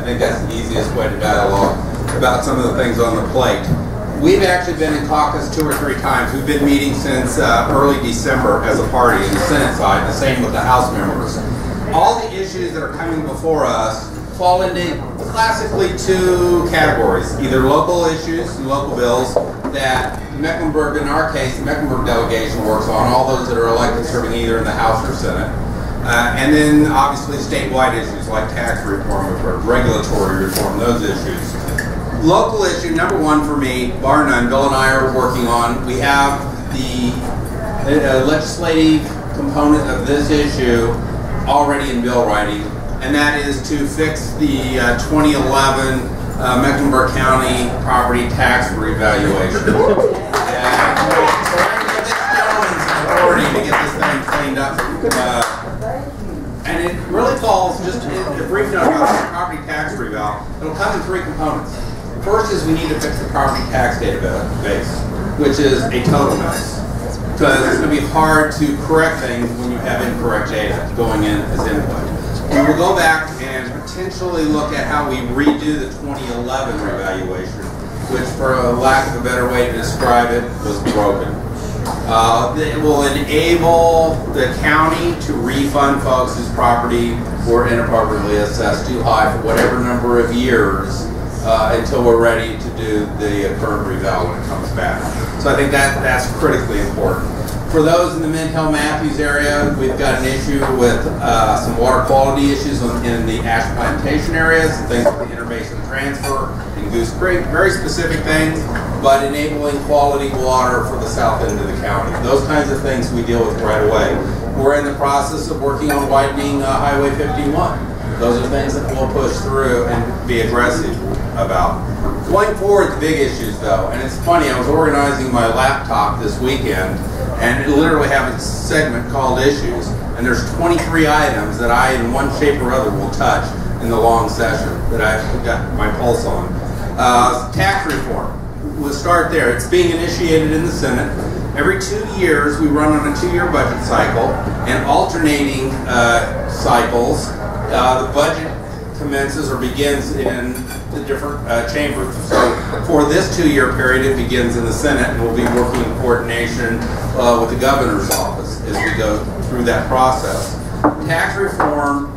I think that's the easiest way to dialogue about some of the things on the plate. We've actually been in caucus 2 or 3 times. We've been meeting since early December as a party in the Senate side, the same with the House members. All the issues that are coming before us fall into classically 2 categories, either local issues and local bills that Mecklenburg, in our case, the Mecklenburg delegation works on, all those that are elected serving either in the House or Senate. And then obviously statewide issues like tax reform or regulatory reform, those issues. Local issue number 1 for me, bar none, Bill and I are working on, we have the legislative component of this issue already in bill writing, and that is to fix the 2011 Mecklenburg County property tax revaluation. So we're going to give this gentleman's authority to get this thing cleaned up. And it really falls, just a brief note about the property tax reval, it'll come in 3 components. First is we need to fix the property tax database, which is a total mess. Because it's going to be hard to correct things when you have incorrect data going in as input. We will go back and potentially look at how we redo the 2011 revaluation, which, for a lack of a better way to describe it, was broken. It will enable the county to refund folks whose property were inappropriately assessed too high for whatever number of years until we're ready to do the current reval when it comes back. So I think that's critically important. For those in the Mint-Hill-Matthews area, we've got an issue with some water quality issues in the ash plantation areas, and things like the interbasin transfer in Goose Creek, very specific things, but enabling quality water for the south end of the county. Those kinds of things we deal with right away. We're in the process of working on widening Highway 51. Those are things that we'll push through and be aggressive about. Going forward, the big issues though, and it's funny, I was organizing my laptop this weekend, and it literally have a segment called Issues, and there's 23 items that I, in one shape or other, will touch in the long session that I've got my pulse on. Tax reform, we'll start there. It's being initiated in the Senate. Every 2 years, we run on a 2-year budget cycle, and alternating cycles, the budget commences or begins in the different chambers. So for this 2-year period, it begins in the Senate, and we'll be working in coordination with the governor's office as we go through that process. Tax reform,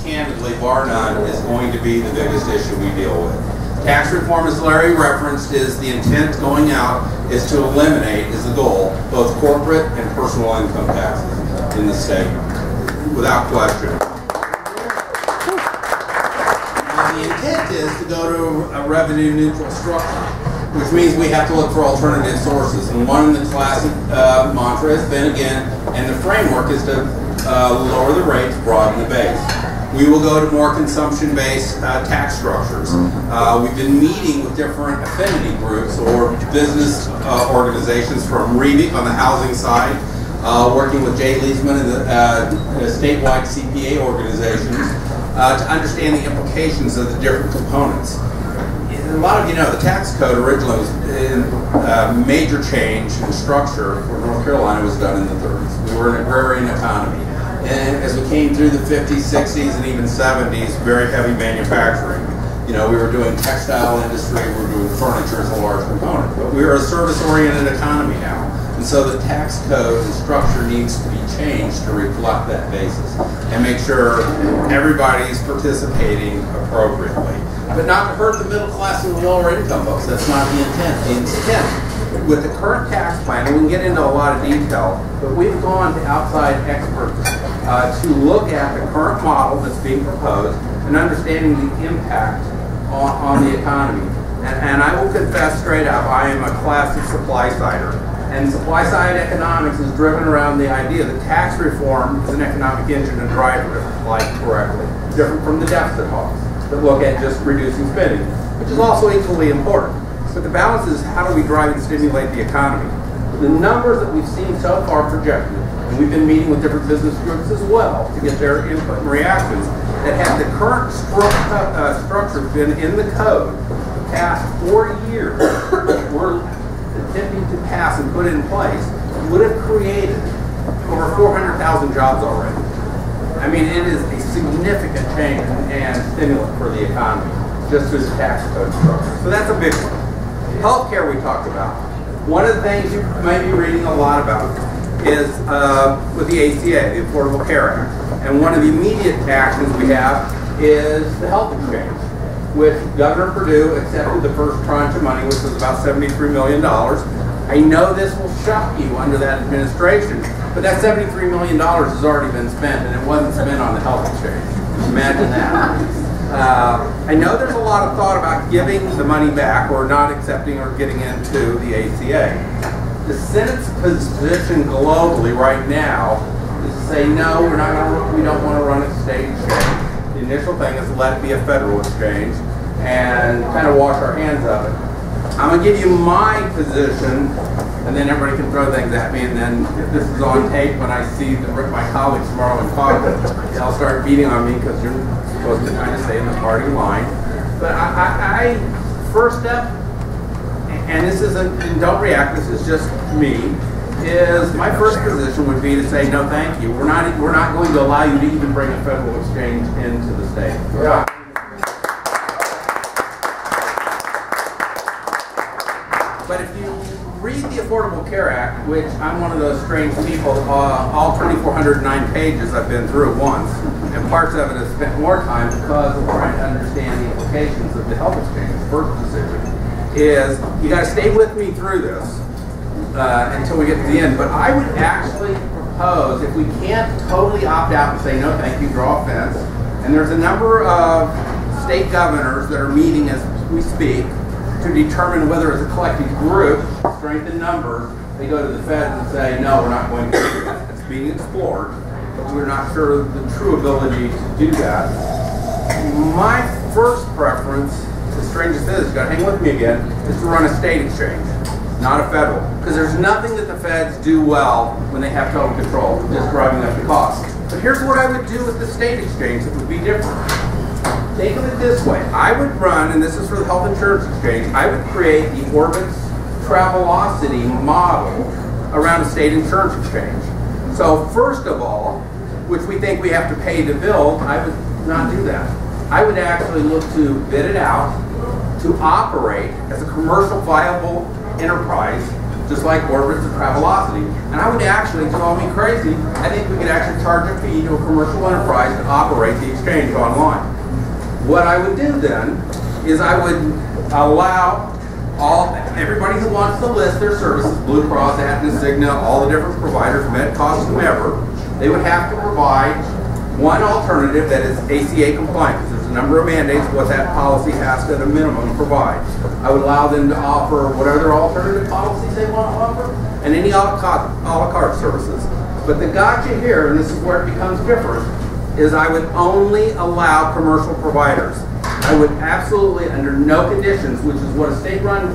candidly, bar none, is going to be the biggest issue we deal with. Tax reform, as Larry referenced, is the intent going out is to eliminate, is the goal, both corporate and personal income taxes in the state, without question. The intent is to go to a revenue neutral structure, which means we have to look for alternative sources. And one of the classic mantra has been, again, and the framework is to lower the rates, broaden the base. We will go to more consumption-based tax structures. We've been meeting with different affinity groups or business organizations from REBIC on the housing side, working with Jay Leesman and the statewide CPA organizations, to understand the implications of the different components. A lot of you know the tax code originally was in major change in structure for North Carolina was done in the 30s. We were an agrarian economy. And as we came through the 50s, 60s, and even 70s, very heavy manufacturing. You know, we were doing textile industry, we were doing furniture as a large component. But we are a service-oriented economy now. And so the tax code and structure needs to be changed to reflect that basis and make sure everybody's participating appropriately. But not to hurt the middle class and the lower income folks. That's not the intent. The intent, with the current tax plan, and we can get into a lot of detail, but we've gone to outside experts to look at the current model that's being proposed and understanding the impact on the economy. And I will confess straight up, I am a classic supply-sider. And supply-side economics is driven around the idea that tax reform is an economic engine to drive it applied correctly, different from the deficit hawks that look at just reducing spending, which is also equally important. But the balance is how do we drive and stimulate the economy? The numbers that we've seen so far projected, and we've been meeting with different business groups as well to get their input and reactions, that have the current structure been in the code the past 4 years, we're attempting to pass and put in place, would have created over 400,000 jobs already. I mean, it is a significant change and stimulant for the economy, just through the tax code structure. So that's a big one. Healthcare we talked about. One of the things you might be reading a lot about is with the ACA, the Affordable Care Act. And one of the immediate actions we have is the health exchange, which Governor Perdue accepted the first tranche of money, which was about $73 million. I know this will shock you under that administration, but that $73 million has already been spent, and it wasn't spent on the health exchange. Imagine that. I know there's a lot of thought about giving the money back or not accepting or getting into the ACA. The Senate's position globally right now is to say no, we don't want to run a state exchange. The initial thing is let it be a federal exchange and kind of wash our hands of it. I'm going to give you my position, and then everybody can throw things at me, and then if this is on tape, when I see my colleagues tomorrow in Congress, they'll start beating on me because you're supposed to kind of stay in the party line. But I first step, and this isn't, and don't react, this is just me, is my first position would be to say, no thank you. We're not going to allow you to even bring a federal exchange into the state. Yeah. But if you read the Affordable Care Act, which I'm one of those strange people, all 2,409 pages I've been through once, and parts of it have spent more time because of trying to understand the implications of the health exchange. The first decision is, you got to stay with me through this until we get to the end. But I would actually propose, if we can't totally opt out and say no thank you, draw a fence, and there's a number of state governors that are meeting as we speak, to determine whether as a collective group, strength in numbers, they go to the feds and say, no, we're not going to do that. It's being explored, but we're not sure of the true ability to do that. My first preference, as strange as this, you gotta hang with me again, is to run a state exchange, not a federal. Because there's nothing that the feds do well when they have total control, just driving up the cost. But here's what I would do with the state exchange that would be different. Think of it this way. I would run, and this is for the health insurance exchange, I would create the Orbit's Travelocity model around a state insurance exchange. So first of all, which we think we have to pay to build, I would not do that. I would actually look to bid it out to operate as a commercial viable enterprise, just like Orbit's and Travelocity. And I would actually, to call me crazy, I think we could actually charge a fee to a commercial enterprise to operate the exchange online. What I would do then is I would allow everybody who wants to list their services, Blue Cross, Aetna, Cigna, all the different providers, MedCost, whomever, they would have to provide one alternative that is ACA compliant, because there's a number of mandates what that policy has to, at a minimum, provide. I would allow them to offer whatever alternative policies they want to offer, and any a la carte services. But the gotcha here, and this is where it becomes different, is I would only allow commercial providers. I would absolutely, under no conditions, which is what a state-run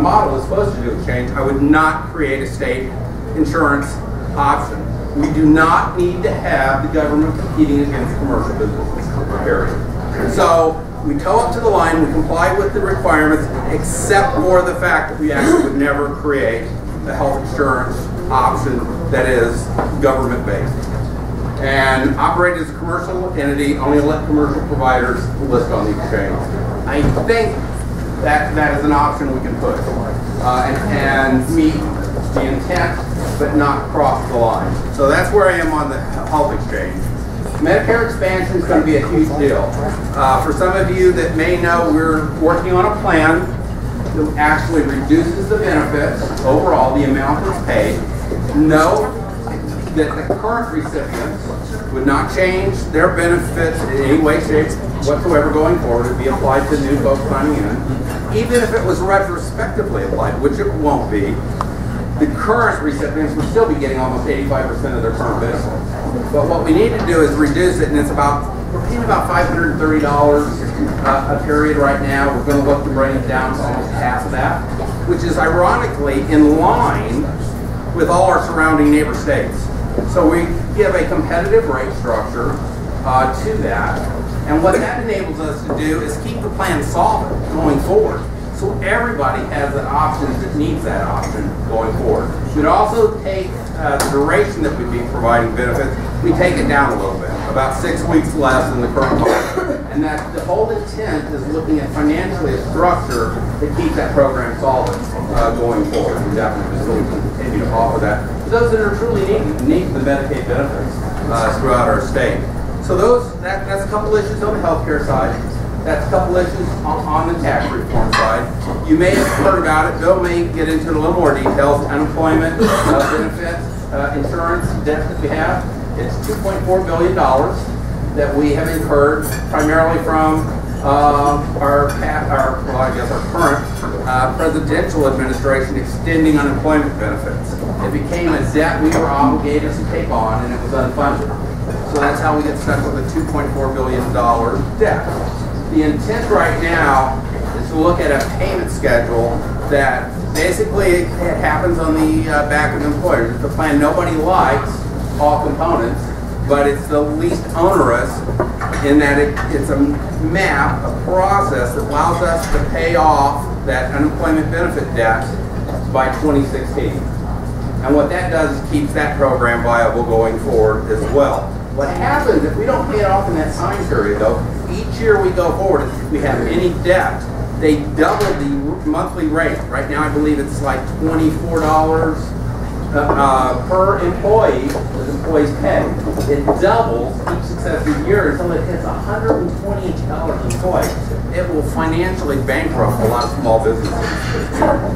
model is supposed to do exchange, I would not create a state insurance option. We do not need to have the government competing against commercial businesses, period. So we toe up to the line, we comply with the requirements, except for the fact that we actually would never create a health insurance option that is government-based. And operate as a commercial entity, only let commercial providers list on the exchange. I think that is an option we can put and meet the intent, but not cross the line. So that's where I am on the health exchange. Medicare expansion is going to be a huge deal. For some of you that may know, we're working on a plan that actually reduces the benefits overall, the amount that's paid. No, that the current recipients would not change their benefits in any way, shape, whatsoever going forward. It would be applied to new folks signing in. Even if it was retrospectively applied, which it won't be, the current recipients would still be getting almost 85% of their current benefits. But what we need to do is reduce it, and it's about, we're paying about $530 a period right now. We're going to look to bring it down to almost half of that, which is ironically in line with all our surrounding neighbor states. So we give a competitive rate structure to that, and what that enables us to do is keep the plan solvent going forward. So everybody has an option that needs that option going forward. We'd also take the duration that we'd be providing benefits, we take it down a little bit, about 6 weeks less than the current policy. And that the whole intent is looking at financially a structure to keep that program solvent going forward. We definitely still continue to offer that to those that are truly need the Medicaid benefits throughout our state. So that's a couple issues on the healthcare side. That's a couple issues on the tax reform side. You may have heard about it. Bill may get into a little more details. Unemployment benefits, insurance debt that we have. It's $2.4 billion that we have incurred primarily from our current presidential administration extending unemployment benefits. It became a debt we were obligated to take on, and it was unfunded. So that's how we get stuck with a $2.4 billion debt. The intent right now is to look at a payment schedule that basically it happens on the back of employers. It's a plan nobody likes, all components, but it's the least onerous in that it's a map, a process that allows us to pay off that unemployment benefit debt by 2016. And what that does is keeps that program viable going forward as well. What happens if we don't pay it off in that time period, though, each year we go forward, if we have any debt, they double the monthly rate. Right now I believe it's like $24 per employee that employees pay. It doubles each successive year until it hits $120 an employee. It will financially bankrupt a lot of small businesses.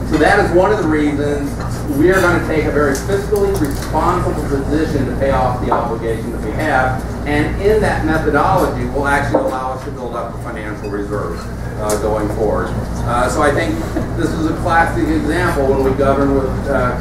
So that is one of the reasons we are going to take a very fiscally responsible position to pay off the obligation that we have, and in that methodology will actually allow us to build up a financial reserve going forward. So I think this is a classic example when we govern with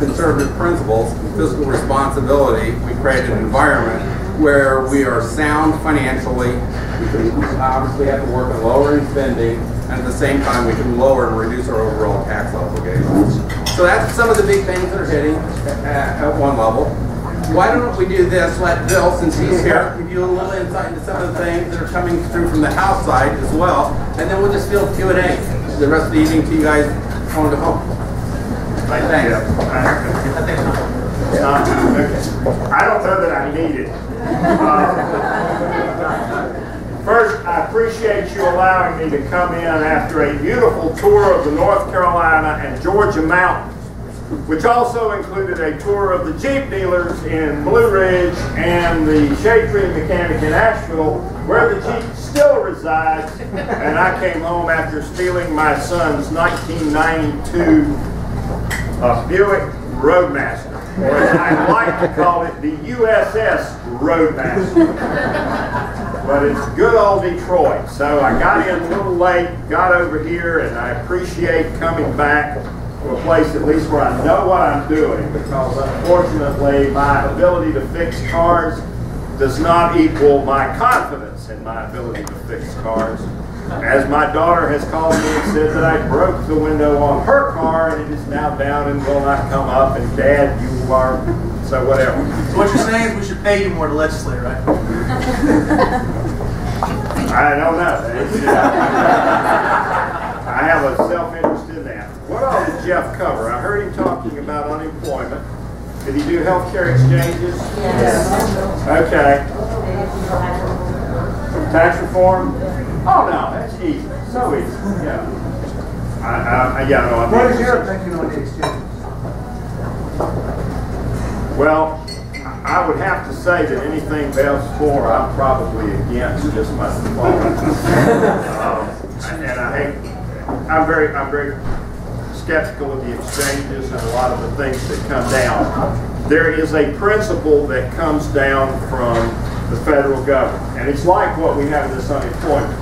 conservative principles, fiscal responsibility. We create an environment where we are sound financially. We can obviously have to work on lowering spending, and at the same time we can lower and reduce our overall tax obligations. So that's some of the big things that are hitting at one level. Why don't we do this, let Bill, since he's here, give you a little insight into some of the things that are coming through from the House side as well, and then we'll just field Q&A the rest of the evening till you guys want to go home. Right, thanks. I don't know that I need it. First, I appreciate you allowing me to come in after a beautiful tour of the North Carolina and Georgia mountains, which also included a tour of the Jeep dealers in Blue Ridge and the Shade Tree Mechanic in Asheville, where the Jeep still resides, and I came home after stealing my son's 1992 Buick Roadmaster, or as I like to call it, the USS Roadmaster. But it's good old Detroit. So I got in a little late, got over here, and I appreciate coming back to a place at least where I know what I'm doing, because unfortunately my ability to fix cars does not equal my confidence in my ability to fix cars. As my daughter has called me and said that I broke the window on her car and it is now down and will not come up, and Dad, you are, so whatever. So what you're saying is we should pay you more to legislate, right? I don't know. I have a self-interest in that. What all did Jeff cover? I heard him talking about unemployment. Did he do healthcare exchanges? Yes. Okay. Tax reform? Oh no, that's easy. So easy. Yeah. What is your opinion on the exchanges? Well, I would have to say that anything Bev's for, I'm probably against just by default. And I'm very skeptical of the exchanges and a lot of the things that come down. There is a principle that comes down from the federal government, and it's like what we have in this unemployment.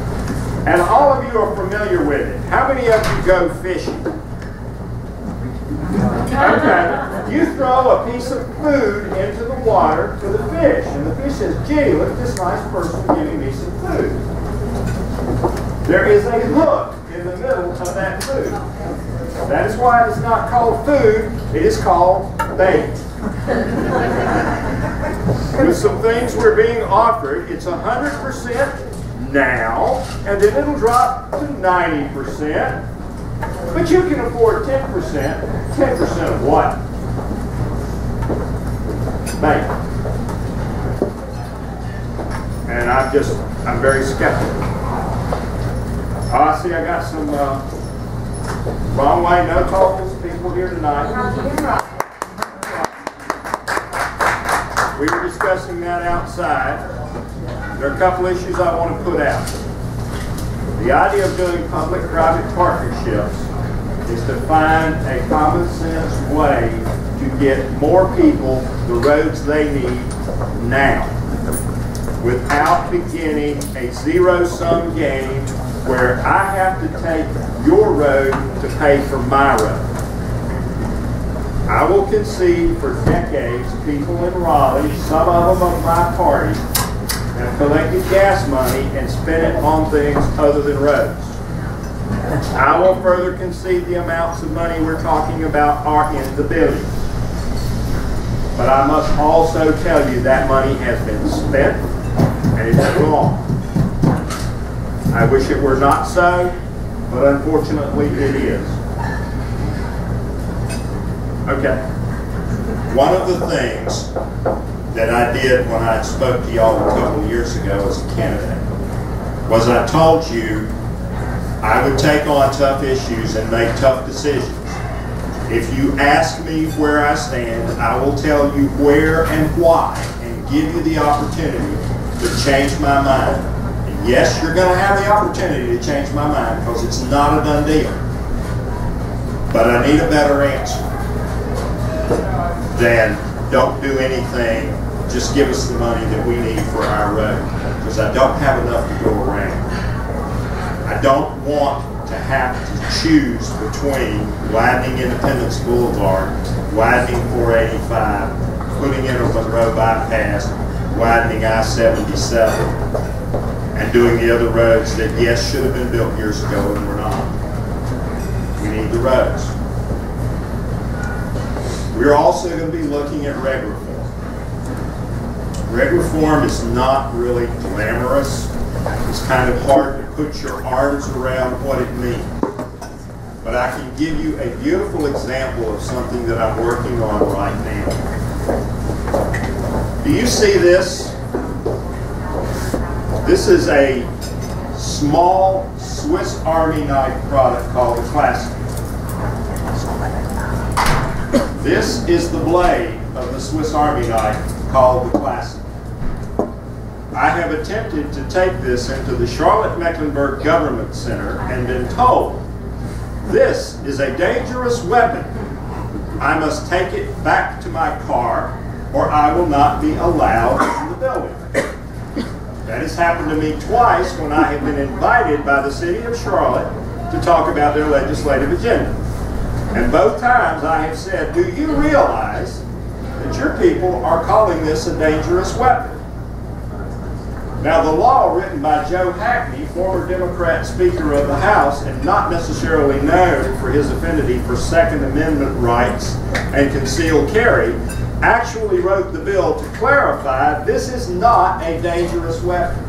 And all of you are familiar with it. How many of you go fishing? Okay. You throw a piece of food into the water to the fish, and the fish says, gee, look at this nice person giving me some food. There is a hook in the middle of that food. That is why it is not called food, it is called bait. With some things we're being offered, it's 100% now, and then it'll drop to 90%. But you can afford 10%. 10% of what? Maybe. And I'm very skeptical. Oh, I see I got some wrong way, no totals people here tonight. We were discussing that outside. There are a couple issues I want to put out. The idea of doing public-private partnerships is to find a common sense way to get more people the roads they need now, without beginning a zero-sum game where I have to take your road to pay for my road. I will concede for decades people in Raleigh, some of them of my party, have collected gas money and spent it on things other than roads. I will further concede the amounts of money we're talking about are in the billions. But I must also tell you that money has been spent and it's wrong. I wish it were not so, but unfortunately it is. Okay. One of the things that I did when I spoke to y'all a couple of years ago as a candidate was I told you I would take on tough issues and make tough decisions. If you ask me where I stand, I will tell you where and why and give you the opportunity to change my mind. And yes, you're going to have the opportunity to change my mind because it's not a done deal. But I need a better answer than don't do anything, just give us the money that we need for our road, because I don't have enough to go around. I don't want to have to choose between widening Independence Boulevard, widening 485, putting in a Monroe bypass, widening I-77, and doing the other roads that, yes, should have been built years ago and were not. We need the roads. We're also going to be looking at reg reform. Reg reform is not really glamorous. It's kind of hard to put your arms around what it means. But I can give you a beautiful example of something that I'm working on right now. Do you see this? This is a small Swiss Army knife product called the Classic. This is the blade of the Swiss Army knife called the Classic. I have attempted to take this into the Charlotte Mecklenburg Government Center and been told, this is a dangerous weapon. I must take it back to my car or I will not be allowed in the building. That has happened to me twice when I have been invited by the city of Charlotte to talk about their legislative agenda. And both times I have said, do you realize that your people are calling this a dangerous weapon? Now the law written by Joe Hackney, former Democrat Speaker of the House and not necessarily known for his affinity for Second Amendment rights and concealed carry, actually wrote the bill to clarify this is not a dangerous weapon.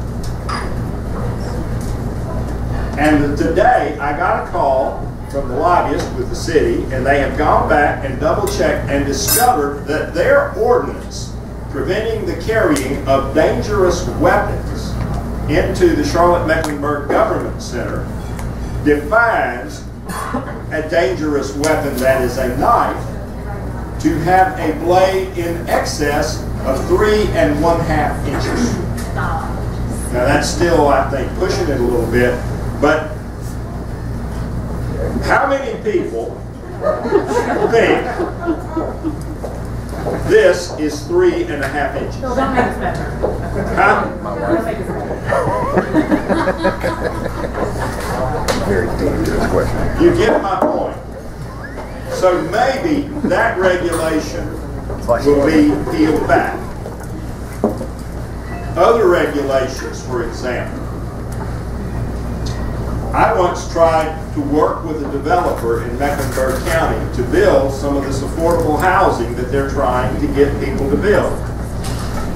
And today I got a call from the lobbyist with the city, and they have gone back and double-checked and discovered that their ordinance preventing the carrying of dangerous weapons into the Charlotte Mecklenburg Government Center defines a dangerous weapon that is a knife to have a blade in excess of 3 1/2 inches. Now that's still, I think, pushing it a little bit, but how many people think this is 3 1/2 inches? No, don't make us better. Huh? Don't make us better. Very dangerous question. You get my point. So maybe that regulation will be peeled back. Other regulations, for example. I once tried to work with a developer in Mecklenburg County to build some of this affordable housing that they're trying to get people to build.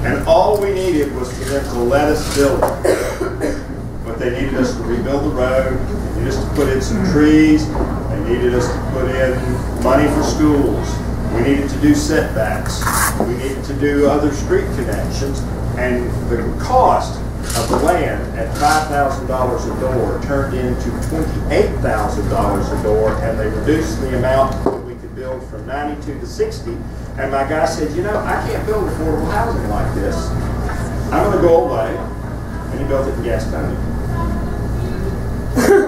And all we needed was for them to let us build it. But they needed us to rebuild the road, they needed us to put in some trees, They needed us to put in money for schools. We needed to do setbacks. We needed to do other street connections. And the cost of the land at $5,000 a door turned into $28,000 a door, and they reduced the amount that we could build from 92 to 60. And my guy said, you know, I can't build affordable housing like this. I'm going to go away. And he built it in Gastonia.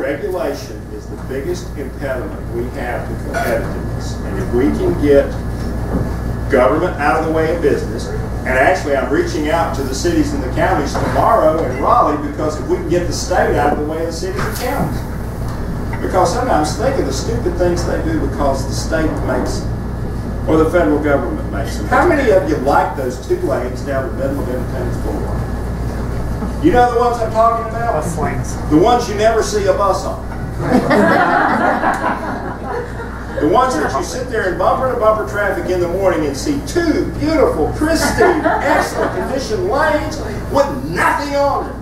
Regulation is the biggest impediment we have to competitiveness. And if we can get government out of the way of business, and actually I'm reaching out to the cities and the counties tomorrow in Raleigh, because if we can get the state out of the way of the cities and counties. Because sometimes think of the stupid things they do because the state makes them, or the federal government makes them. How many of you like those 2 lanes down the middle of Independence Boulevard? You know the ones I'm talking about? Bus lanes. The ones you never see a bus on. The ones that you sit there in bumper-to-bumper traffic in the morning and see 2 beautiful, pristine, excellent condition lanes with nothing on them.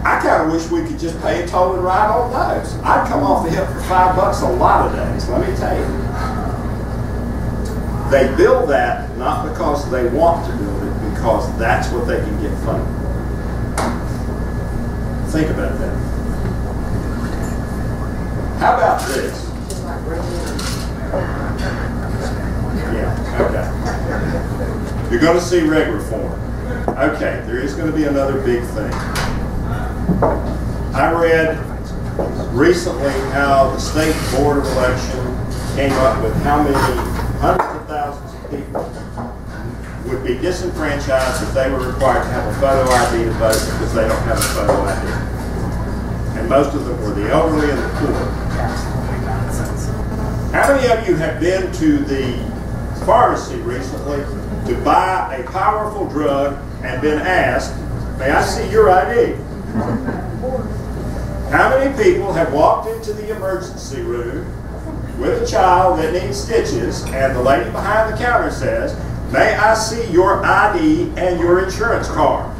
I kind of wish we could just pay a toll and ride on those. I'd come off the hip for $5 a lot of days, let me tell you. They build that not because they want to build it, because that's what they can get funded. Think about that. How about this? Yeah, okay. You're going to see reg reform. Okay, there is going to be another big thing. I read recently how the state board of election came up with how many hundreds of thousands of people would be disenfranchised if they were required to have a photo ID to vote because they don't have a photo ID. And most of them were the elderly and the poor. How many of you have been to the pharmacy recently to buy a powerful drug and been asked, may I see your ID? How many people have walked into the emergency room with a child that needs stitches and the lady behind the counter says, may I see your ID and your insurance card?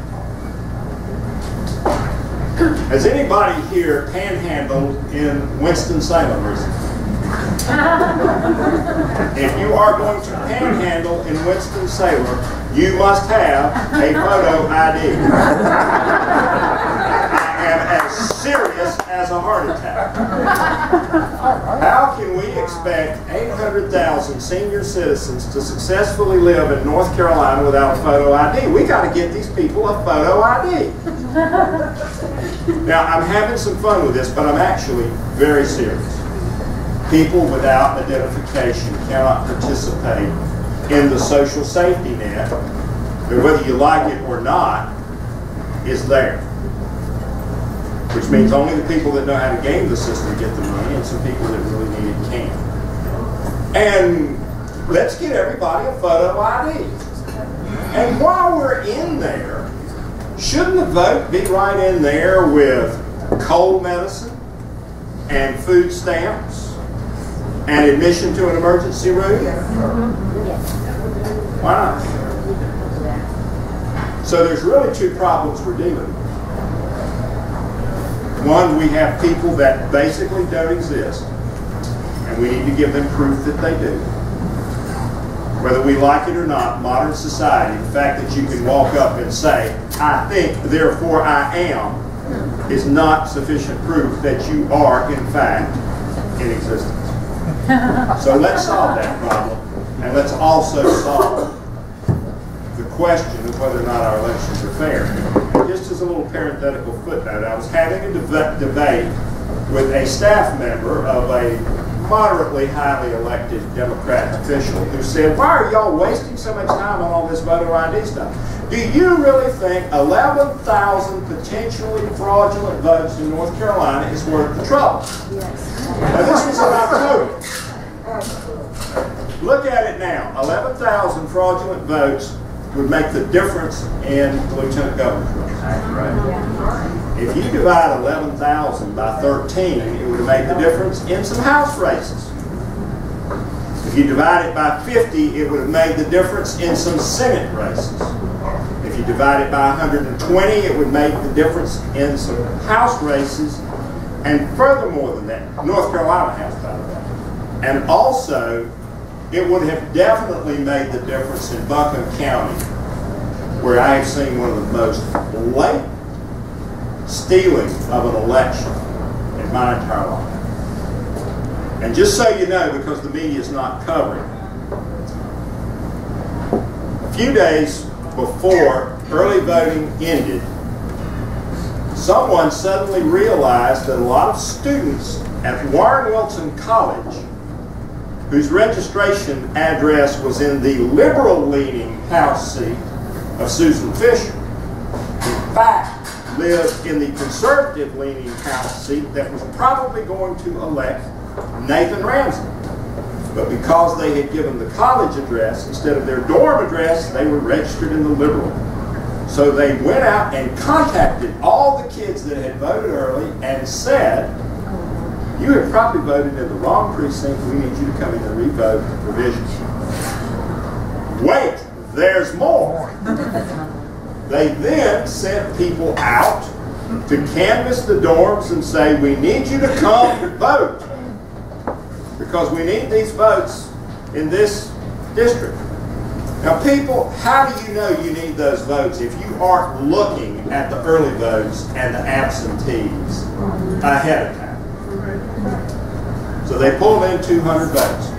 Has anybody here panhandled in Winston-Salem recently? If you are going to panhandle in Winston-Salem, you must have a photo ID. I am as serious as a heart attack. How can we expect 800,000 senior citizens to successfully live in North Carolina without a photo ID? We got to get these people a photo ID. Now, I'm having some fun with this, but I'm actually very serious. People without identification cannot participate in the social safety net, but whether you like it or not, is there. Which means only the people that know how to game the system get the money, and some people that really need it can. And let's get everybody a photo ID. And while we're in there, shouldn't the vote be right in there with cold medicine and food stamps and admission to an emergency room? Why not? So there's really 2 problems we're dealing with. One, we have people that basically don't exist, and we need to give them proof that they do. Whether we like it or not, modern society, the fact that you can walk up and say, I think, therefore I am, is not sufficient proof that you are, in fact, in existence. So let's solve that problem, and let's also solve the question of whether or not our elections are fair. And just as a little parenthetical footnote, I was having a debate with a staff member of a moderately highly elected Democrat official who said, why are y'all wasting so much time on all this voter ID stuff? Do you really think 11,000 potentially fraudulent votes in North Carolina is worth the trouble? Yes. Now this was about COVID. Look at it now. 11,000 fraudulent votes would make the difference in the lieutenant governor's race. Right. If you divide 11,000 by 13, it would have made the difference in some House races. If you divide it by 50, it would have made the difference in some Senate races. If you divide it by 120, it would make the difference in some House races. And furthermore than that, North Carolina has, by the way. And also, it would have definitely made the difference in Buncombe County, where I have seen one of the most blatant stealing of an election in my entire life. And just so you know, because the media is not covering, a few days before early voting ended, someone suddenly realized that a lot of students at Warren Wilson College, whose registration address was in the liberal-leaning House seat of Susan Fisher, in fact, lived in the conservative-leaning House seat that was probably going to elect Nathan Ramsey. But because they had given the college address instead of their dorm address, they were registered in the liberal. So they went out and contacted all the kids that had voted early and said, you have probably voted in the wrong precinct. We need you to come in and re-vote the provisions. Wait, there's more. They then sent people out to canvass the dorms and say, we need you to come vote because we need these votes in this district. Now people, how do you know you need those votes if you aren't looking at the early votes and the absentees ahead of time? So they pulled in 200 votes.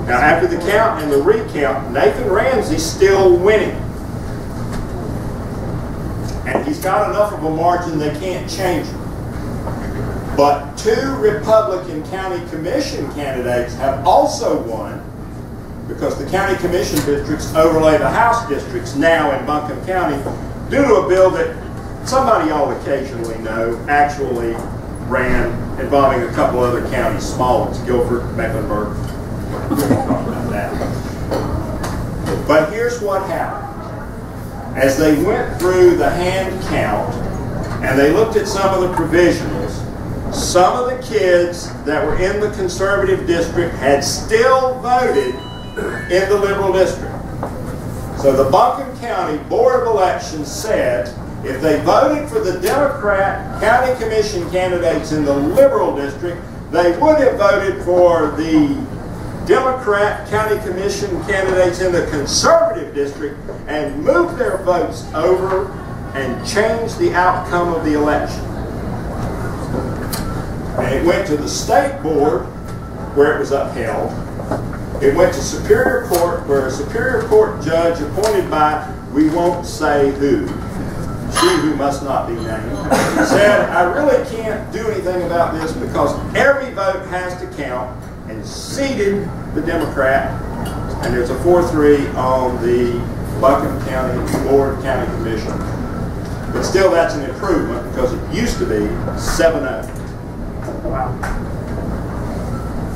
Now after the count and the recount, Nathan Ramsey's still winning. And he's got enough of a margin they can't change it. But 2 Republican county commission candidates have also won because the county commission districts overlay the House districts now in Buncombe County due to a bill that somebody y'all occasionally know actually ran involving a couple other counties, small ones, Guilford, Mecklenburg. We won't talk about that. But here's what happened. As they went through the hand count and they looked at some of the provisionals, some of the kids that were in the conservative district had still voted in the liberal district. So the Buncombe County Board of Elections said if they voted for the Democrat county commission candidates in the liberal district, they would have voted for the Democrat county commission candidates in the conservative district and moved their votes over and changed the outcome of the election. And it went to the state board where it was upheld. It went to Superior Court where a Superior Court judge appointed by, we won't say who, she who must not be named, said, I really can't do anything about this because every vote has to count, and seated the Democrat, and there's a 4-3 on the Buncombe County Board of County Commission. But still, that's an improvement because it used to be 7-0. Wow.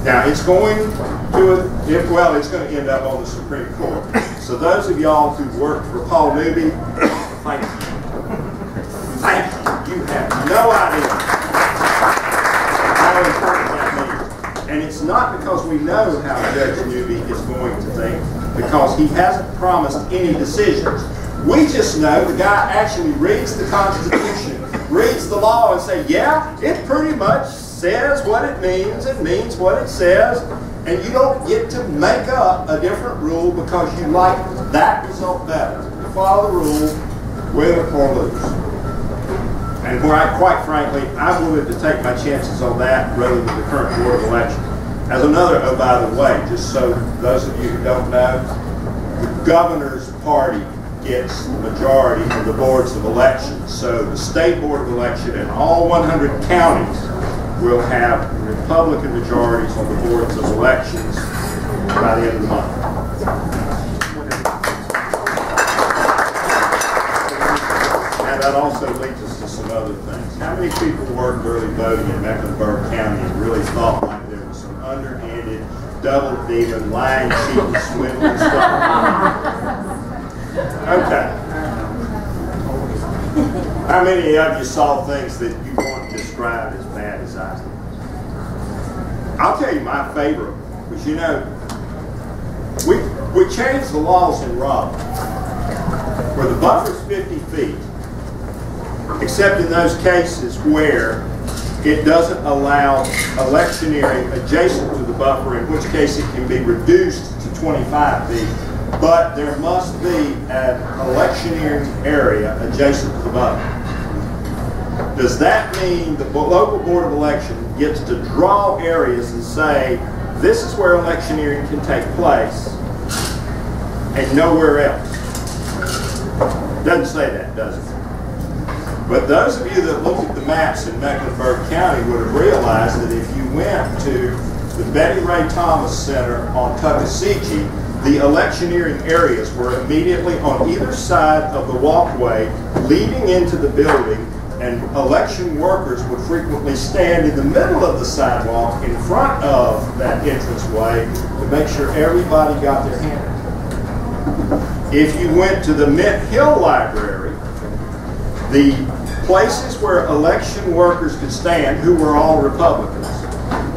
Now, it's going to, it's going to end up on the Supreme Court. So those of y'all who worked for Paul Newby, thank you. Thank you. You have no idea how important that means. And it's not because we know how Judge Newby is going to think, because he hasn't promised any decisions. We just know the guy actually reads the Constitution, reads the law, and say, yeah, it pretty much says what it means what it says, and you don't get to make up a different rule because you like that result better. You follow the rule, win or lose. And quite frankly, I'm willing to take my chances on that rather than the current Board of Election. As another, oh, by the way, just so those of you who don't know, the governor's party gets the majority of the boards of elections. So the state board of election in all 100 counties will have Republican majorities on the boards of elections by the end of the month. And that also leads us to some other things. How many people worked early voting in Mecklenburg County and really thought like there was some underhanded, double-dealing, lying, cheating, swindling stuff? Okay. How many of you saw things that you want described as bad as I did? I'll tell you my favorite, because you know, we changed the laws in Raleigh, where the buffer's 50 feet, except in those cases where it doesn't allow electioneering adjacent to the buffer, in which case it can be reduced to 25 feet. But there must be an electioneering area adjacent to the buffer. Does that mean the local board of election gets to draw areas and say, this is where electioneering can take place and nowhere else? Doesn't say that, does it? But those of you that look at the maps in Mecklenburg County would have realized that if you went to the Betty Ray Thomas Center on Tuckasegee, the electioneering areas were immediately on either side of the walkway leading into the building, and election workers would frequently stand in the middle of the sidewalk in front of that entranceway to make sure everybody got their hand. If you went to the Mint Hill Library, the places where election workers could stand, who were all Republicans,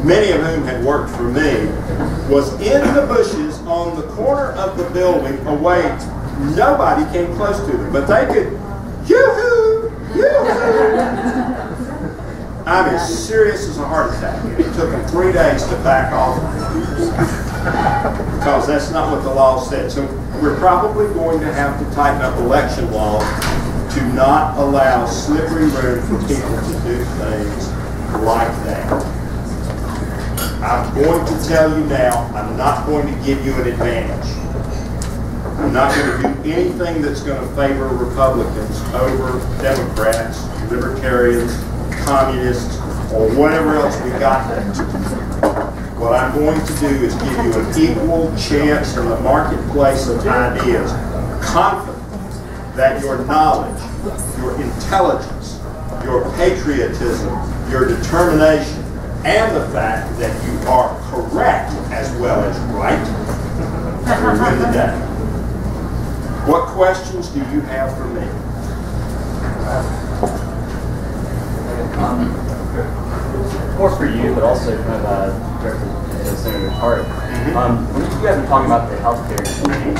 many of whom had worked for me, was in the bushes on the corner of the building away. Nobody came close to them, but they could, yoo-hoo, yoo-hoo. I'm as serious as a heart attack. It took them 3 days to back off because that's not what the law said. So we're probably going to have to tighten up election laws to not allow slippery room for people to do things like that. I'm going to tell you now, I'm not going to give you an advantage. I'm not going to do anything that's going to favor Republicans over Democrats, Libertarians, Communists, or whatever else we got there. What I'm going to do is give you an equal chance in the marketplace of ideas, confident that your knowledge, your intelligence, your patriotism, your determination, and the fact that you are correct as well as right will win the day. What questions do you have for me? More for you, but also kind of directly to Senator Tarte. When you guys were talking about the healthcare exchange,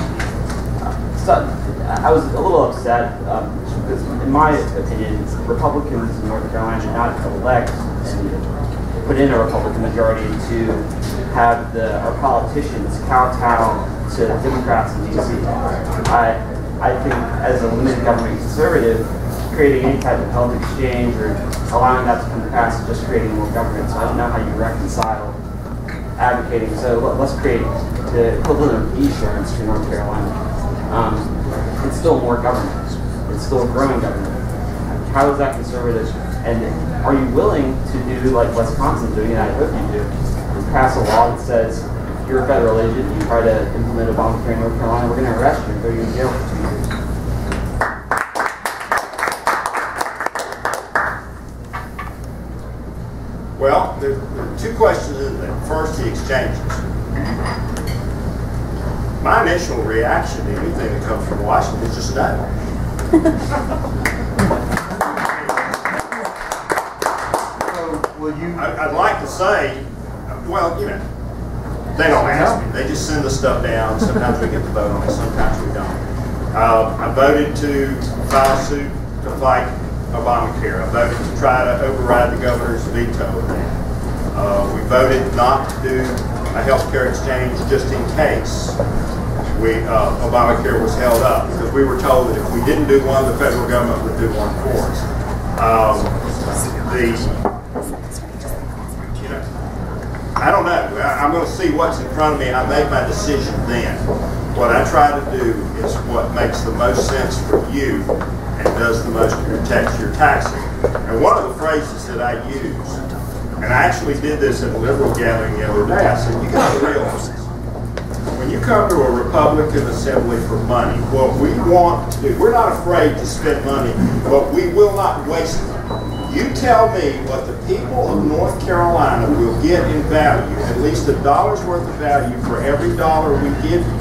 I was a little upset because, in my opinion, Republicans in North Carolina did not elect and put in a Republican majority to have our politicians kowtow to Democrats in D.C. I think, as a limited government conservative, creating any type of health exchange or allowing that to come to pass is just creating more government. So I don't know how you reconcile advocating. So let's create the equivalent of insurance for North Carolina. It's still more government. It's still a growing government. How is that conservative? And are you willing to do like Wisconsin's doing, and I hope you do, is pass a law that says if you're a federal agent, you try to implement Obamacare in North Carolina, we're going to arrest you and throw you in jail for 2 years. Well, there are two questions in there. First, the exchanges. My initial reaction to anything that comes from Washington is just no. I'd like to say, well, you know, they don't ask me. They just send the stuff down. Sometimes we get to vote on it, sometimes we don't. I voted to file suit to fight Obamacare. I voted to try to override the governor's veto of that. We voted not to do a health care exchange just in case Obamacare was held up, because we were told that if we didn't do one, the federal government would do one for us. I don't know. I'm going to see what's in front of me. I made my decision then. What I try to do is what makes the most sense for you and does the most to protect your taxes. And one of the phrases that I use, and I actually did this at a liberal gathering the other day, I said, you got to realize this. When you come to a Republican assembly for money, what we want to do, we're not afraid to spend money, but we will not waste it. You tell me what the people of North Carolina will get in value, at least $1's worth of value for every dollar we give you.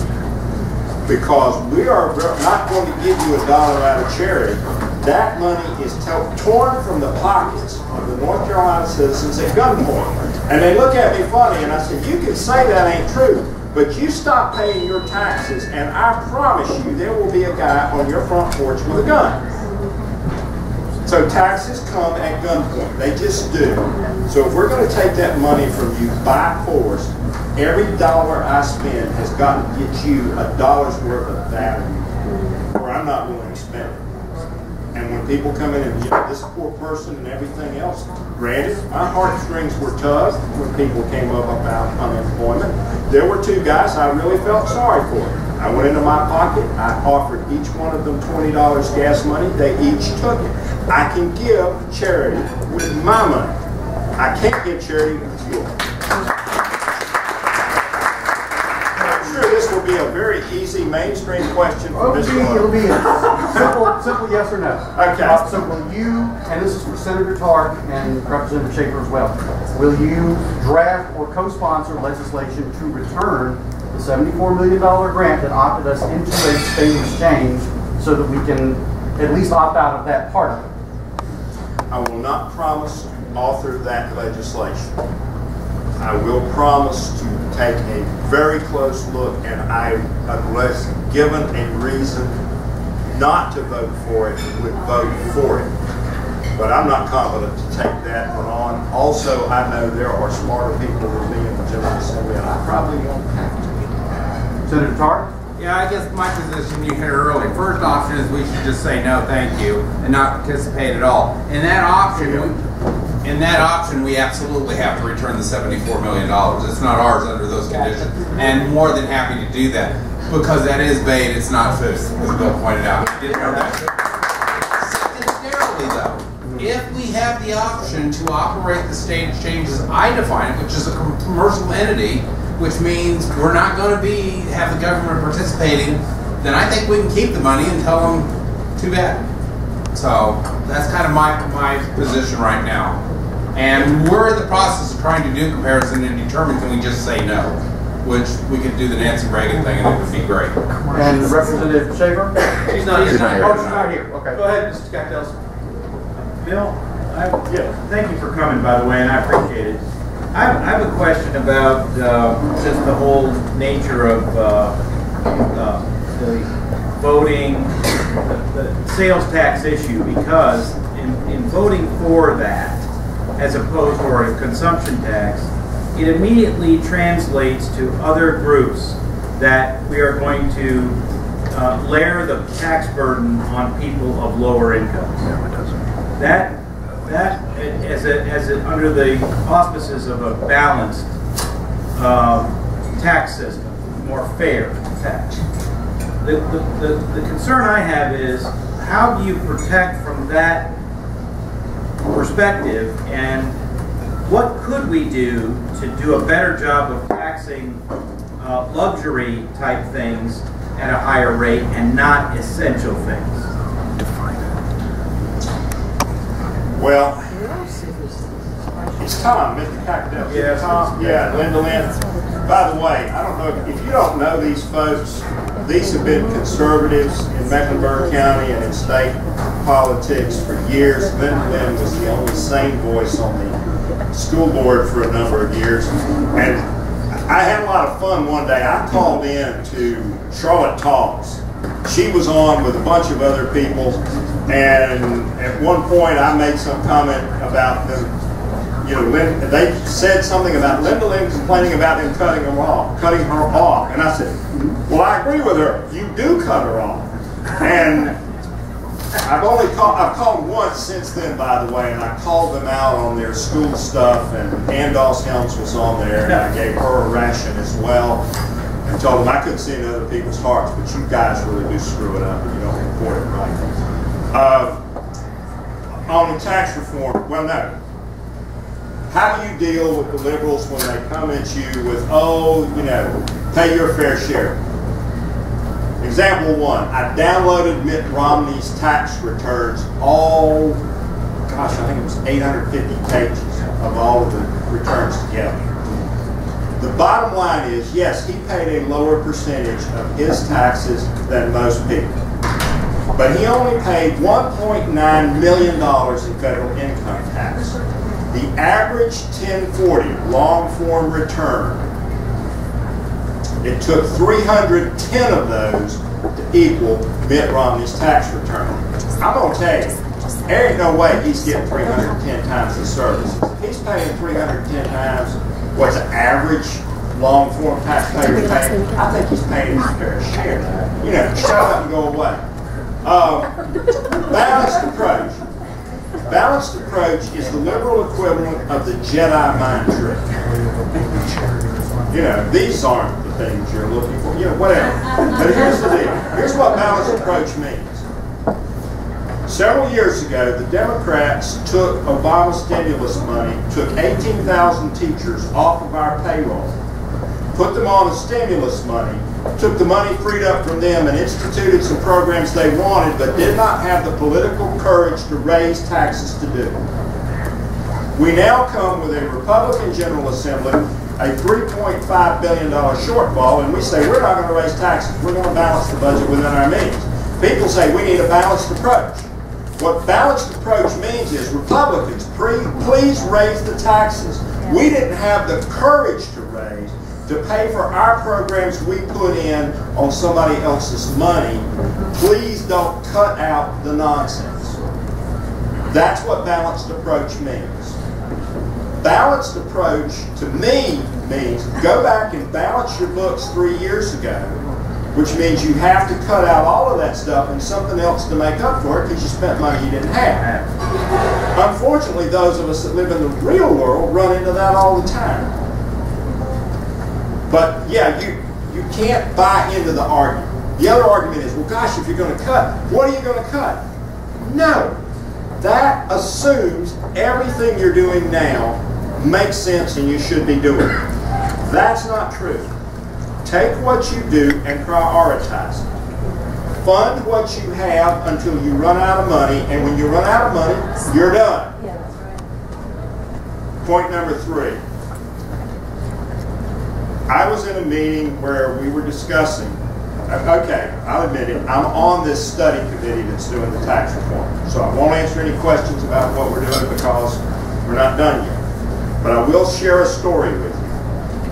Because we are not going to give you $1 out of charity. That money is torn from the pockets of the North Carolina citizens at gunpoint. And they look at me funny, and I said, you can say that ain't true, but you stop paying your taxes, and I promise you there will be a guy on your front porch with a gun. So taxes come at gunpoint. They just do. So if we're going to take that money from you by force, every dollar I spend has got to get you a dollar's worth of value, or I'm not willing to spend it. And when people come in and, this poor person and everything else, granted, my heartstrings were tugged when people came up about unemployment. There were two guys I really felt sorry for. I went into my pocket, I offered each one of them $20 gas money, they each took it. I can give charity with my money. I can't give charity with yours. I'm sure this will be a very easy mainstream question for this one. It'll be a simple yes or no. Okay. So will you, and this is for Senator Tarte and Representative Schaefer as well, will you draft or co-sponsor legislation to return the $74 million grant that opted us into a state exchange so that we can at least opt out of that part of it? I will not promise to author that legislation. I will promise to take a very close look, and unless given a reason not to vote for it, would vote for it. But I'm not competent to take that one on. Also, I know there are smarter people than me in the General Assembly, and I probably won't have to. Senator Tarte? Yeah, I guess my position you heard earlier. First option is we should just say no, thank you, and not participate at all. In that option, we absolutely have to return the $74 million. It's not ours under those conditions, and more than happy to do that because that is bait. It's not food, as Bill pointed out. I didn't know that. Secondarily, though, if we have the option to operate the state exchange as I define it, which is a commercial entity, which means we're not going to have the government participating, then I think we can keep the money and tell them, too bad. So that's kind of my position right now. And we're in the process of trying to do comparison and determine can we just say no, which we could do the Nancy Reagan thing and it would be great. And Representative Schaefer? She's not here. Oh, she's not here. Okay. Go ahead, Mr. Cocktails. Bill, thank you for coming, by the way, and I appreciate it. I have a question about just the whole nature of the voting, the sales tax issue, because in voting for that, as opposed to a consumption tax, it immediately translates to other groups that we are going to layer the tax burden on people of lower incomes. No, it doesn't. That under the auspices of a balanced tax system, more fair tax. The concern I have is how do you protect from that perspective, and what could we do to do a better job of taxing luxury type things at a higher rate and not essential things? Well, it's Tom, Mr. Cocktail. Yes, Tom. Yeah, Linda Lynn. By the way, I don't know if you don't know these folks. These have been conservatives in Mecklenburg County and in state politics for years. Linda Lynn was the only sane voice on the school board for a number of years. And I had a lot of fun one day. I called in to Charlotte Talks. She was on with a bunch of other people, and at one point I made some comment about them. You know, they said something about Linda Lynn complaining about them cutting her off, and I said, "Well, I agree with her. You do cut her off." And I've called once since then, by the way, and I called them out on their school stuff, and Ann Doss-Helms was on there, and I gave her a ration as well. And told them I couldn't see in other people's hearts, but you guys really do screw it up if you don't report it right. On the tax reform, well, no. How do you deal with the liberals when they come at you with, oh, you know, pay your fair share? Example one, I downloaded Mitt Romney's tax returns, all, gosh, I think it was 850 pages of all of the returns together. The bottom line is, yes, he paid a lower percentage of his taxes than most people. But he only paid $1.9 million in federal income tax. The average 1040 long form return, it took 310 of those to equal Mitt Romney's tax return. I'm going to tell you, there ain't no way he's getting 310 times the services. If he's paying 310 times what's an average long-form taxpayer paying, I think he's paying his fair share. You know, shut up and go away. Balanced approach. Balanced approach is the liberal equivalent of the Jedi mind trick. You know, these aren't the things you're looking for. You know, whatever. But here's the deal. Here's what balanced approach means. Several years ago, the Democrats took Obama stimulus money, took 18,000 teachers off of our payroll, put them on the stimulus money, took the money freed up from them and instituted some programs they wanted, but did not have the political courage to raise taxes to do. We now come with a Republican General Assembly, a $3.5 billion shortfall, and we say we're not going to raise taxes. We're going to balance the budget within our means. People say we need a balanced approach. What balanced approach means is, Republicans, please raise the taxes. We didn't have the courage to raise, to pay for our programs we put in on somebody else's money. Please don't cut out the nonsense. That's what balanced approach means. Balanced approach, to me, means go back and balance your books 3 years ago, which means you have to cut out all of that stuff and something else to make up for it because you spent money you didn't have. Unfortunately, those of us that live in the real world run into that all the time. But yeah, you can't buy into the argument. The other argument is, well gosh, if you're going to cut, what are you going to cut? No. That assumes everything you're doing now makes sense and you should be doing it. That's not true. Take what you do and prioritize it. Fund what you have until you run out of money, and when you run out of money, you're done. Yeah, that's right. Point number 3. I was in a meeting where we were discussing, okay, I'll admit it, I'm on this study committee that's doing the tax reform. So I won't answer any questions about what we're doing because we're not done yet. But I will share a story with you.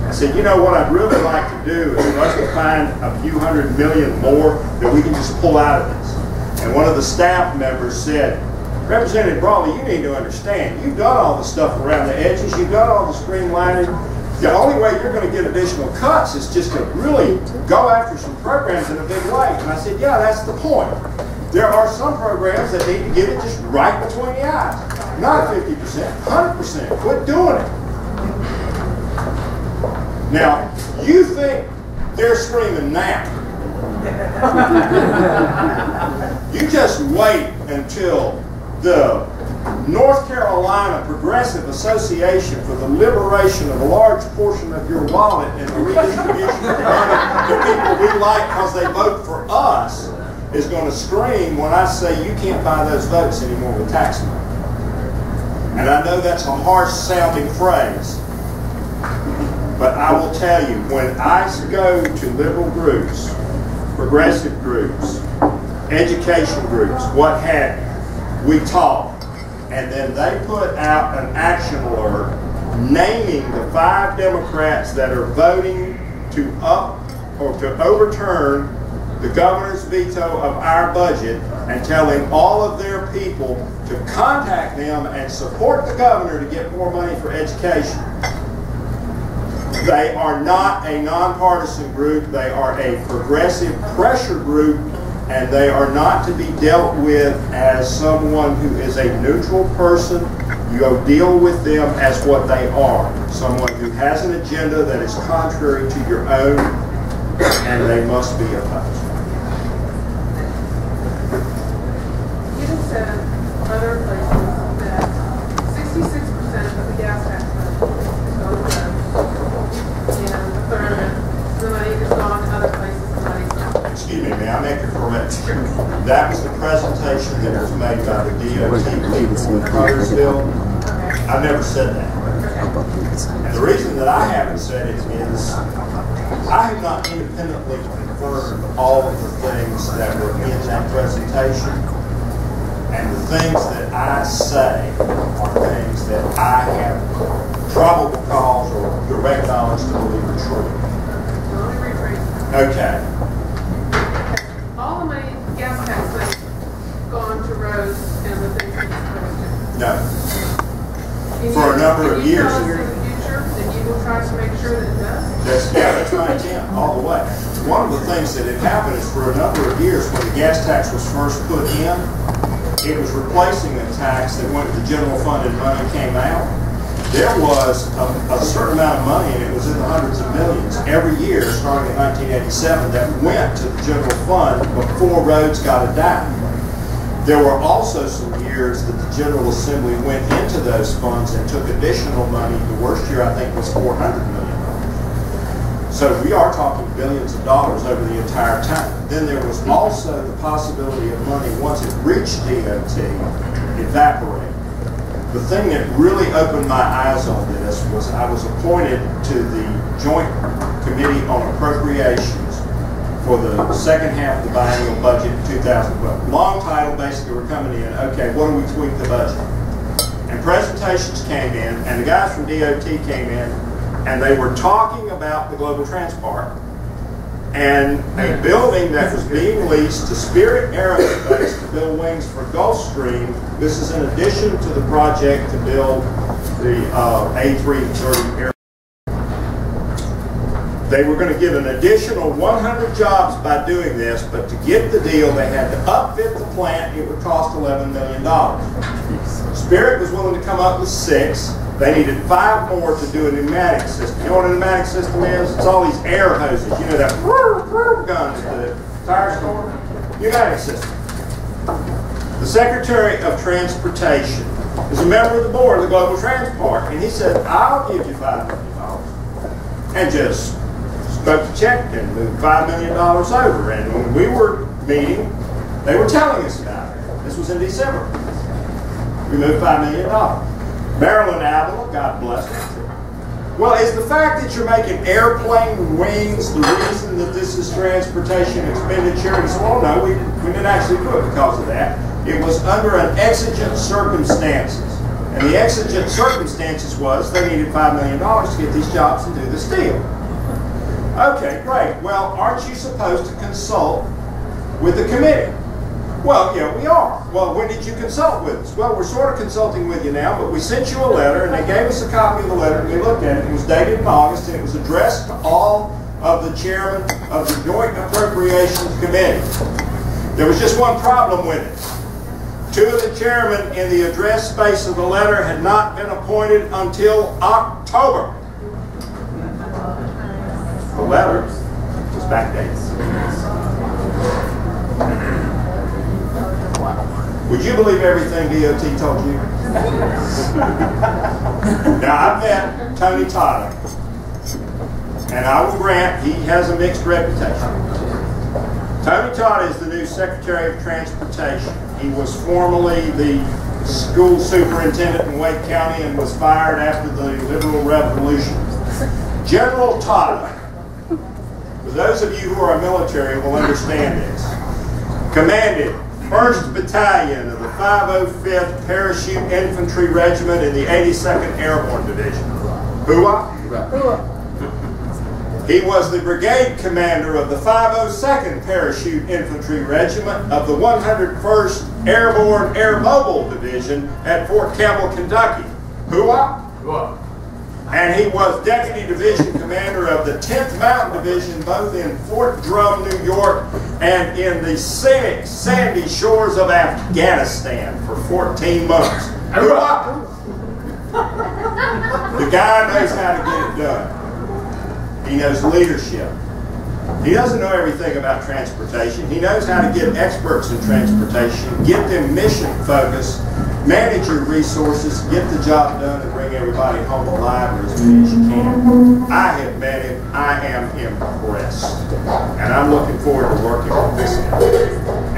I said, you know what I'd really like to do is for us to find a few $100 million more that we can just pull out of this. And one of the staff members said, Representative Brawley, you need to understand, you've done all the stuff around the edges, you've done all the streamlining. The only way you're going to get additional cuts is just to really go after some programs in a big way. And I said, yeah, that's the point. There are some programs that need to get it just right between the eyes. Not 50%, 100%. Quit doing it. Now, you think they're screaming now. You just wait until the North Carolina Progressive Association for the Liberation of a Large Portion of Your Wallet and the Redistribution of Money to people we like because they vote for us is going to scream when I say you can't buy those votes anymore with tax money. And I know that's a harsh sounding phrase, but I will tell you, when I go to liberal groups, progressive groups, education groups, what have you, we talk, and then they put out an action alert naming the 5 Democrats that are voting to overturn the governor's veto of our budget and telling all of their people to contact them and support the governor to get more money for education. They are not a nonpartisan group. They are a progressive pressure group, and they are not to be dealt with as someone who is a neutral person. You go deal with them as what they are, someone who has an agenda that is contrary to your own, and they must be opposed. You just said other places that 66% of the gas tax money is going to those, and a third of the money is gone to other places. Excuse me, may I make a correction? That was the presentation that was made by the DOT people in Cartersville. I've never said that. And the reason that I haven't said it is I have not independently confirmed all of the things that were in that presentation. And the things that I say are things that I have probable cause or direct knowledge to believe are true. Okay. All the money, gas tax money, gone to roads and the number of years. Can you tell us in the future that you will try to make sure that it does? That's my intent, all the way. One of the things that had happened is for a number of years when the gas tax was first put in, it was replacing a tax that went to the general fund and money came out. There was a certain amount of money, and it was in the hundreds of millions every year starting in 1987 that went to the general fund before roads got a dime. There were also some years that the General Assembly went into those funds and took additional money. The worst year, I think, was $400 million. So we are talking billions of dollars over the entire time. Then there was also the possibility of money, once it reached DOT, evaporating. The thing that really opened my eyes on this was I was appointed to the Joint Committee on Appropriations for the second half of the biennial budget in 2012. Long title, basically, we're coming in, okay, what do we tweak the budget? And presentations came in, and the guys from DOT came in, and they were talking about the Global Trans Park and a building that was being leased to Spirit Aerospace to build wings for Gulfstream. This is in addition to the project to build the A330 aircraft. They were going to get an additional 100 jobs by doing this, but to get the deal, they had to upfit the plant. It would cost $11 million. Spirit was willing to come up with 6. They needed 5 more to do a pneumatic system. You know what a pneumatic system is? It's all these air hoses. You know that gun at the tire store? Pneumatic system. The Secretary of Transportation is a member of the board of the Global Trans Park, and he said, I'll give you $5 million. And just spoke the check and moved $5 million over. And when we were meeting, they were telling us about it. This was in December. We moved $5 million. Marilyn Avila, God bless her. Well, is the fact that you're making airplane wings the reason that this is transportation expenditure? And so, oh no, we didn't actually do it because of that. It was under an exigent circumstances. And the exigent circumstances was they needed $5 million to get these jobs and do this deal. Okay, great. Well, aren't you supposed to consult with the committee? Well, yeah, we are. Well, when did you consult with us? Well, we're sort of consulting with you now, but we sent you a letter, and they gave us a copy of the letter, and we looked at it. It was dated in August, and it was addressed to all of the chairmen of the Joint Appropriations Committee. There was just one problem with it. 2 of the chairmen in the address space of the letter had not been appointed until October. The letter was backdated. Would you believe everything DOT told you? Now, I've met Tony Tarte, and I will grant he has a mixed reputation. Tony Tarte is the new Secretary of Transportation. He was formerly the school superintendent in Wake County and was fired after the Liberal Revolution. General Tarte, for those of you who are military will understand this, commanded 1st Battalion of the 505th Parachute Infantry Regiment in the 82nd Airborne Division. Hooah? He was the brigade commander of the 502nd Parachute Infantry Regiment of the 101st Airborne Air Mobile Division at Fort Campbell, Kentucky. Hooah? Hooah. And he was Deputy Division Commander of the 10th Mountain Division, both in Fort Drum, New York, and in the scenic sandy shores of Afghanistan for 14 months. The guy knows how to get it done. He knows leadership. He doesn't know everything about transportation. He knows how to get experts in transportation, get them mission focused, manage your resources, get the job done, and bring everybody home alive or as many as you can. I have met him. I am impressed. And I'm looking forward to working with this guy.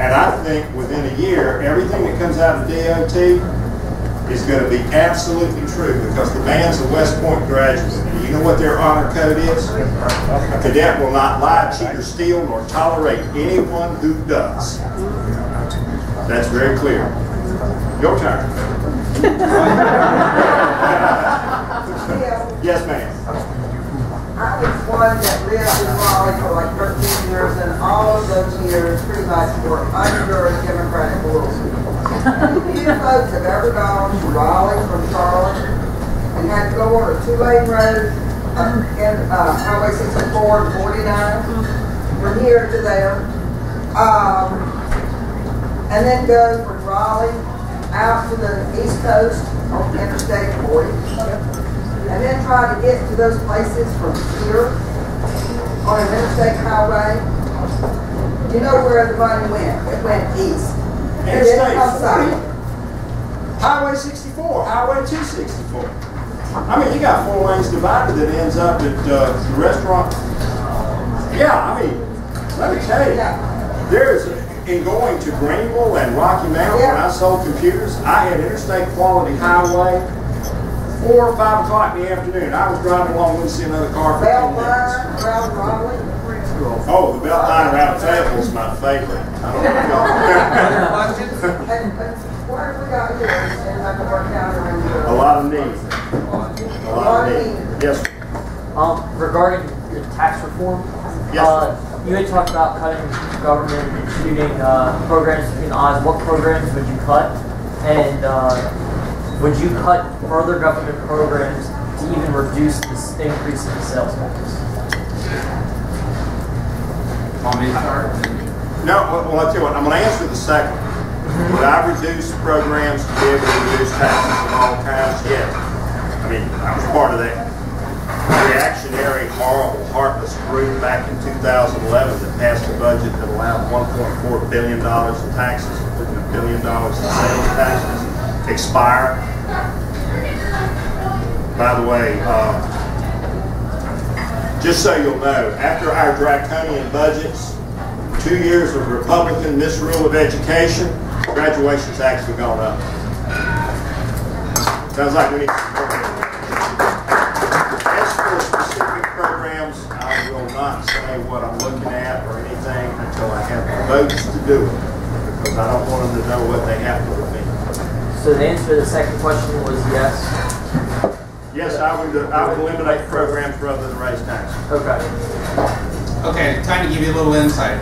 And I think within a year, everything that comes out of DOT is going to be absolutely true because the man's a West Point graduate. And you know what their honor code is? A cadet will not lie, cheat, or steal, nor tolerate anyone who does. That's very clear. Your turn. Yes, ma'am. I was one that lived in Brawley for like 13 years, and all of those years pretty much were under a Democratic rule. Few folks have ever gone to Raleigh from Charlotte We had to go on a 2-lane road in Highway 64 and 49 from here to there. And then go from Brawley out to the east coast on Interstate 40. And then try to get to those places from here on an interstate highway. You know where the money went? It went east. It didn't come south. Highway 64, Highway 264. I mean, you got 4 lanes divided that ends up at the restaurant. Yeah, I mean, let me tell you, there's, in going to Greenville and Rocky Mountain, when I sold computers, I had interstate quality highway, 4 or 5 o'clock in the afternoon. I was driving along, wouldn't see another car for 10 minutes. Around Brawley. Oh, the belt line around Fayetteville is my favorite. I don't know if y'all. And what have we got here in Mecklenburg County? A lot of need. A lot of need. Yes, sir. Regarding the tax reform, Yes, you had talked about cutting government and shooting programs between the eyes. What programs would you cut? And would you cut further government programs to even reduce this increase in the sales tax? Want me to start? No, well, I'll tell you what, I'm going to answer the second. Would I reduce programs to be able to reduce taxes of all kinds? Yes. I mean, I was part of that reactionary, horrible, heartless group back in 2011 that passed a budget that allowed $1.4 billion in taxes, including $1 billion in sales taxes, expire. By the way, just so you'll know, after our draconian budgets, 2 years of Republican misrule of education, graduation's actually gone up. Sounds like we need to support it. As for specific programs, I will not say what I'm looking at or anything until I have the votes to do it, because I don't want them to know what they have to do. So the answer to the second question was yes? Yes, I would eliminate programs rather than raise taxes. Okay. Okay, time to give you a little insight.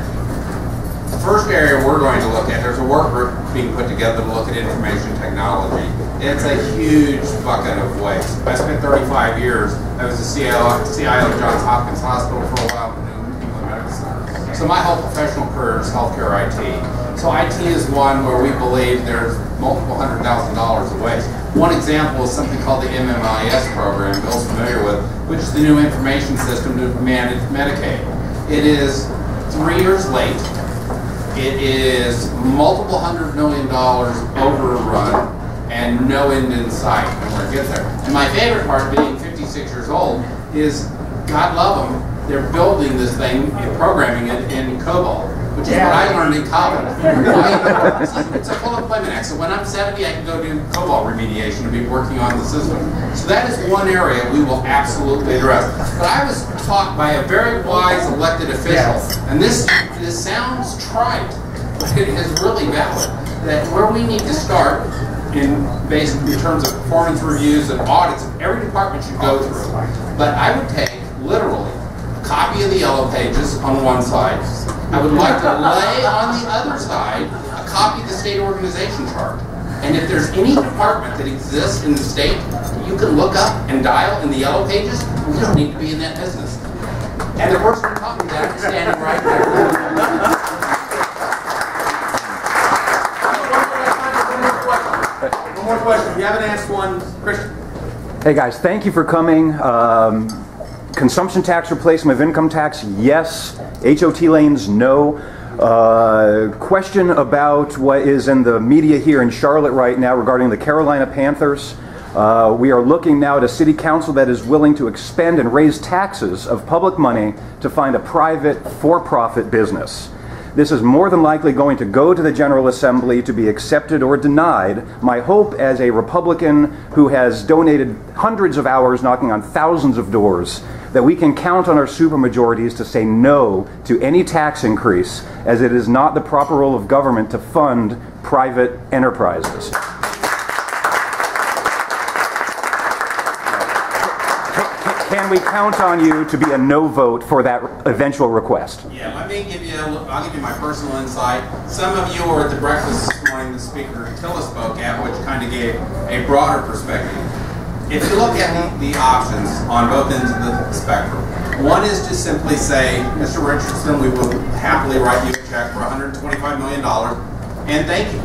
The first area we're going to look at, there's a work group being put together to look at information technology. It's a huge bucket of waste. I spent 35 years, I was the CIO of Johns Hopkins Hospital for a while, in New England Medical Center. So my whole professional career is healthcare IT. So IT is one where we believe there's multiple $100,000 of waste. One example is something called the MeckYRs program, Bill's familiar with, which is the new information system to manage Medicaid. It is 3 years late. It is multiple $100 million overrun and no end in sight when we're get there. And my favorite part, being 56 years old, is, God love them, they're building this thing and programming it in COBOL, which is what I learned in college. It's a full employment act, so when I'm 70, I can go do COBOL remediation and be working on the system. So that is one area we will absolutely address. But I was taught by a very wise elected official, and this sounds trite, but it is really valid, that where we need to start in terms of performance reviews and audits, every department should go through. But I would take, literally, a copy of the yellow pages on one side. I would like to lay on the other side a copy of the state organization chart. And if there's any department that exists in the state you can look up and dial in the yellow pages, we don't need to be in that business. And the person we're talking about is standing right there. One more question. You haven't asked one, Christian. Hey guys, thank you for coming. Consumption tax replacement of income tax, yes. HOT lanes, no. Question about what is in the media here in Charlotte right now regarding the Carolina Panthers. We are looking now at a city council that is willing to expend and raise taxes of public money to find a private, for-profit business. This is more than likely going to go to the General Assembly to be accepted or denied. My hope as a Republican who has donated hundreds of hours knocking on thousands of doors, that we can count on our supermajorities to say no to any tax increase, as it is not the proper role of government to fund private enterprises. Can we count on you to be a no vote for that eventual request? Yeah, let me give you, I'll give you my personal insight. Some of you were at the breakfast this morning the Speaker Tilla spoke at, which kind of gave a broader perspective. if you look at the options on both ends of the spectrum, one is to simply say, Mr. Richardson, we will happily write you a check for $125 million, and thank you,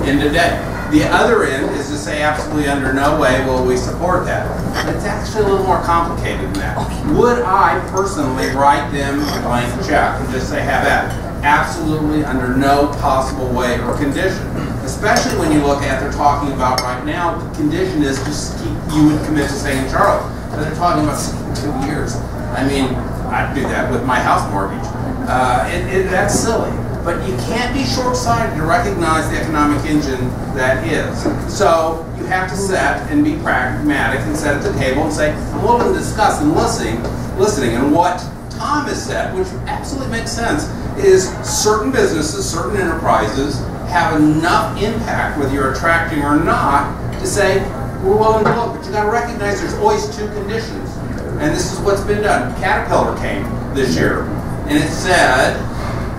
end of day. The other end is to say, absolutely under no way will we support that. It's actually a little more complicated than that. Would I personally write them a blank check and just say, have at it? Absolutely under no possible way or condition. Especially when you look at, they're talking about right now, the condition is just keep, you would commit to staying in Charlotte. But they're talking about 2 years. I mean, I'd do that with my house mortgage. That's silly. But you can't be short-sighted to recognize the economic engine that is. So you have to set and be pragmatic and sit at the table and say, I'm willing to discuss and listening. And what Tom has said, which absolutely makes sense, is certain businesses, certain enterprises have enough impact, whether you're attracting or not, to say, we're willing to look. But you got to recognize there's always 2 conditions. And this is what's been done. Caterpillar came this year, and it said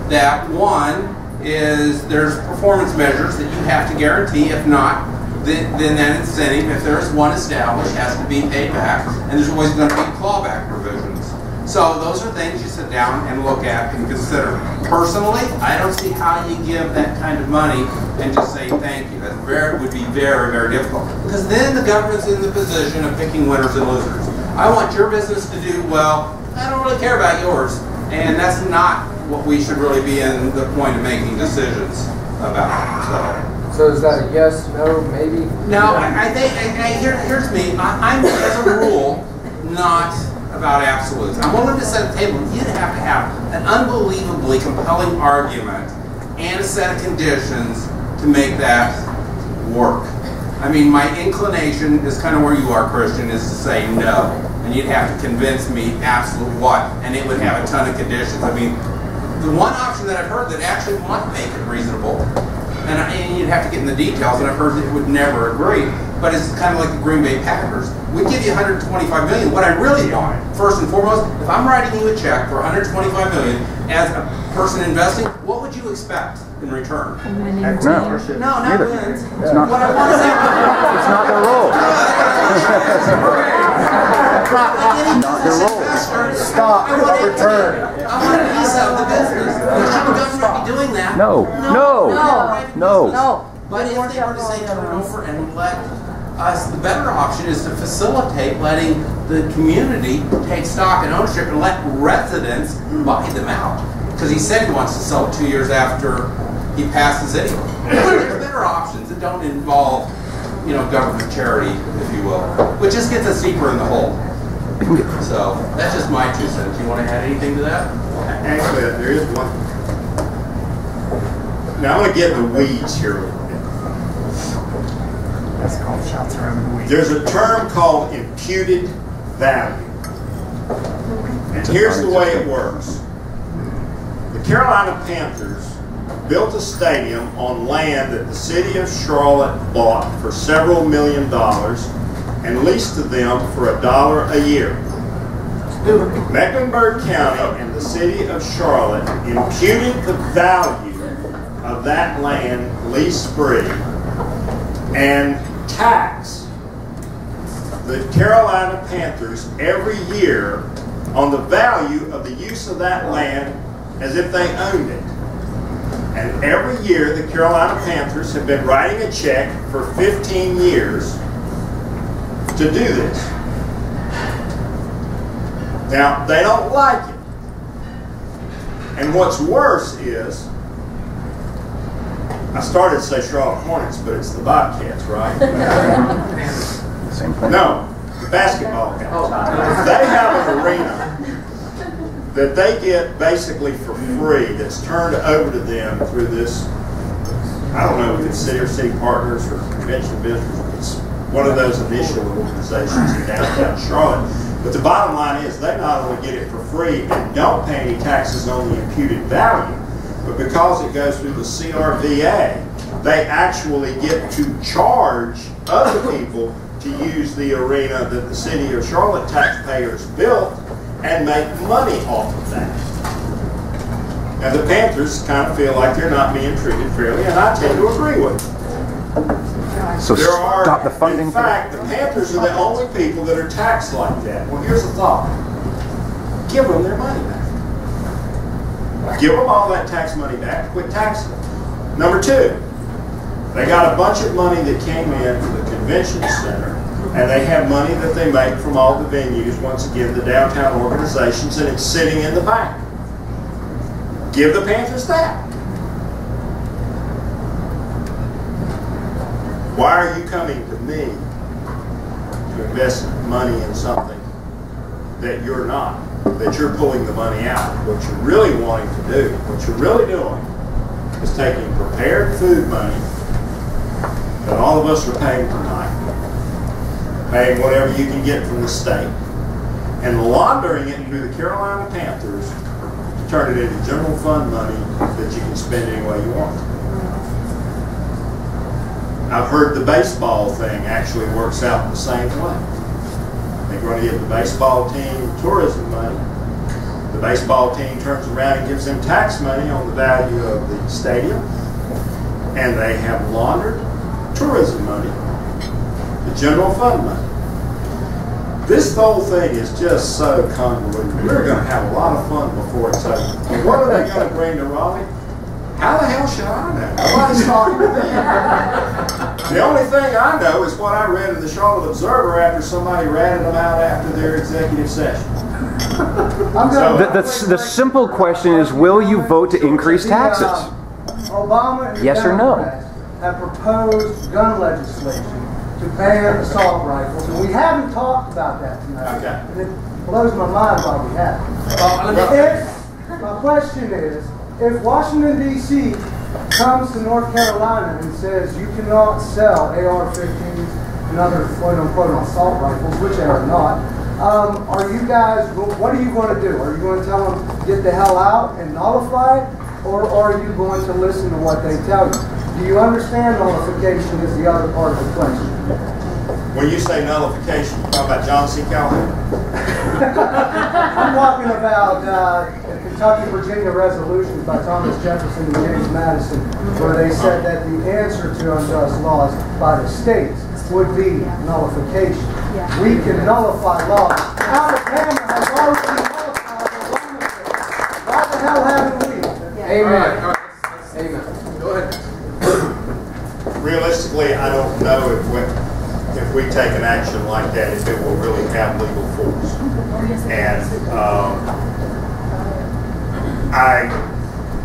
that one is there's performance measures that you have to guarantee. If not, then that incentive, if there's one established, has to be paid back, and there's always going to be clawback provisions. So those are things you sit down and look at and consider. Personally, I don't see how you give that kind of money and just say thank you. That would be very, very difficult. Because then the government's in the position of picking winners and losers. I want your business to do well. I don't really care about yours. And that's not what we should really be in the point of making decisions about. So is that a yes, no, maybe? No, I think, here's me. I'm, as a rule, not about absolutes. I'm willing to set a table. You'd have to have an unbelievably compelling argument and a set of conditions to make that work. I mean, my inclination is kind of where you are, Christian, is to say no. And you'd have to convince me absolute what, and it would have a ton of conditions. I mean, the one option that I've heard that actually might make it reasonable, and you'd have to get in the details, and I've heard that it would never agree, but it's kind of like the Green Bay Packers. We give you $125 million. What I really want, first and foremost, if I'm writing you a check for $125 million as a person investing, what would you expect in return? No, not wins. It's not. What I want to say, It's not their role. Not their role. Stop. Return. I want a piece of the business. Should the government be doing that? No. But if they were to say turn over and let us, the better option is to facilitate letting the community take stock and ownership and let residents buy them out. Because he said he wants to sell it 2 years after he passes anyway. There's better options that don't involve, government charity, if you will, which just gets us deeper in the hole. So that's just my 2 cents. You want to add anything to that? Actually, there is one. Now I'm going to get in the weeds here a little bit. That's called shots around the weeds. There's a term called imputed value. And here's the way it works. The Carolina Panthers built a stadium on land that the city of Charlotte bought for several $1 million and leased to them for $1 a year. Mecklenburg County and the city of Charlotte imputed the value of that land lease-free and tax the Carolina Panthers every year on the value of the use of that land as if they owned it. And every year the Carolina Panthers have been writing a check for 15 years to do this. Now, they don't like it. And what's worse is, I started to say Charlotte Hornets, but it's the Bobcats, right? Same thing. No, the basketball guys. They have an arena that they get basically for free that's turned over to them through this, I don't know if it's City or City Partners or Convention Visitors. It's one of those initial organizations in downtown Charlotte. But the bottom line is they not only get it for free and don't pay any taxes on the imputed value, but because it goes through the CRVA, they actually get to charge other people to use the arena that the City of Charlotte taxpayers built and make money off of that. Now the Panthers kind of feel like they're not being treated fairly, and I tend to agree with them. So stop the funding. In fact, the Panthers are the only people that are taxed like that. Well, here's the thought. Give them their money back. Give them all that tax money back. Quit taxing them. Number two, they got a bunch of money that came in from the convention center, and they have money that they make from all the venues, once again, the downtown organizations, and it's sitting in the bank. Give the Panthers that. Why are you coming to me to invest money in something that you're not, that you're pulling the money out? What you're really wanting to do, what you're really doing, is taking prepared food money that all of us are paying tonight, paying whatever you can get from the state, and laundering it through the Carolina Panthers to turn it into general fund money that you can spend any way you want. I've heard the baseball thing actually works out the same way. They're going to give the baseball team tourism money. The baseball team turns around and gives them tax money on the value of the stadium, and they have laundered tourism money, the general fund money. This whole thing is just so convoluted. We're going to have a lot of fun before it's over. And what are they going to bring to Raleigh? How the hell should I know? Nobody's talking to me. The only thing I know is what I read in the Charlotte Observer after somebody ratted them out after their executive session. The simple question is, will you vote to increase taxes? Obama and yes or no? Have proposed gun legislation to ban assault rifles, and we haven't talked about that tonight. Okay. And it blows my mind why we haven't. My question is, if Washington, D.C. comes to North Carolina and says you cannot sell AR-15s and other quote-unquote assault rifles, which they are not, are you guys, what are you going to do? Are you going to tell them, get the hell out and nullify it? Or are you going to listen to what they tell you? Do you understand nullification is the other part of the question? When you say nullification, you talk about John C. Calhoun? I'm talking about the Kentucky-Virginia resolutions by Thomas Jefferson and James Madison, where they said that the answer to unjust laws by the states would be nullification. Yeah. We can nullify laws. Alabama has already nullified Obamacare. Why the hell haven't we? Yeah. Amen. All right. Amen. Go ahead. Realistically, I don't know if we take an action like that, if it will really have legal force. And I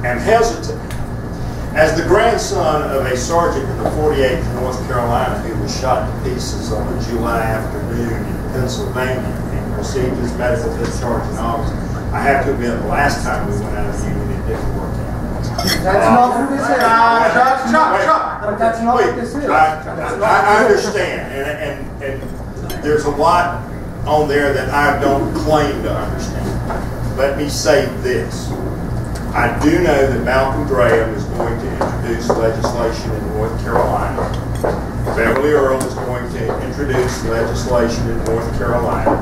am hesitant. As the grandson of a sergeant in the 48th North Carolina who was shot to pieces on a July afternoon in Pennsylvania and received his medical discharge in August, I have to admit the last time we went out of the Union, it didn't work out. That's not what this is. But that's not what this is. I understand, and there's a lot on there that I don't claim to understand. Let me say this. I do know that Malcolm Graham is going to introduce legislation in North Carolina. Beverly Earl is going to introduce legislation in North Carolina.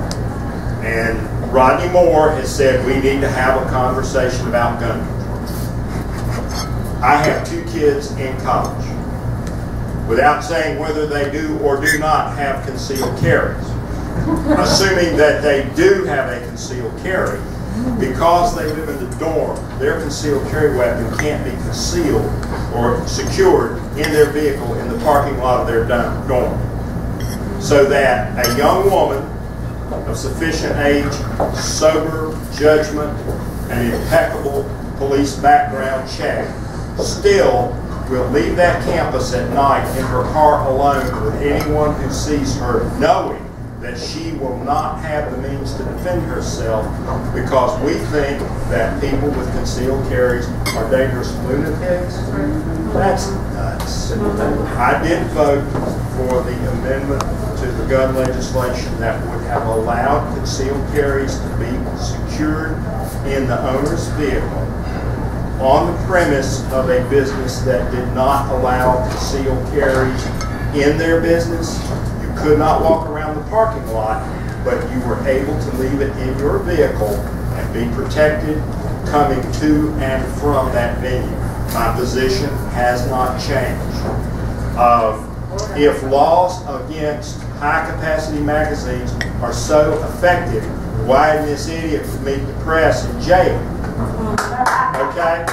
And Rodney Moore has said we need to have a conversation about gun control. I have 2 kids in college. Without saying whether they do or do not have concealed carries. Assuming that they do have a concealed carry, because they live in the dorm, their concealed carry weapon can't be concealed or secured in their vehicle in the parking lot of their dorm. So that a young woman of sufficient age, sober judgment, and impeccable police background check still will leave that campus at night in her car alone with anyone who sees her, knowing that she will not have the means to defend herself because we think that people with concealed carries are dangerous lunatics. That's nuts. I did vote for the amendment to the gun legislation that would have allowed concealed carries to be secured in the owner's vehicle on the premise of a business that did not allow concealed carries in their business. Could not walk around the parking lot, but you were able to leave it in your vehicle and be protected coming to and from that venue. My position has not changed. If laws against high-capacity magazines are so effective, why didn't this idiot meet the press in jail? Okay?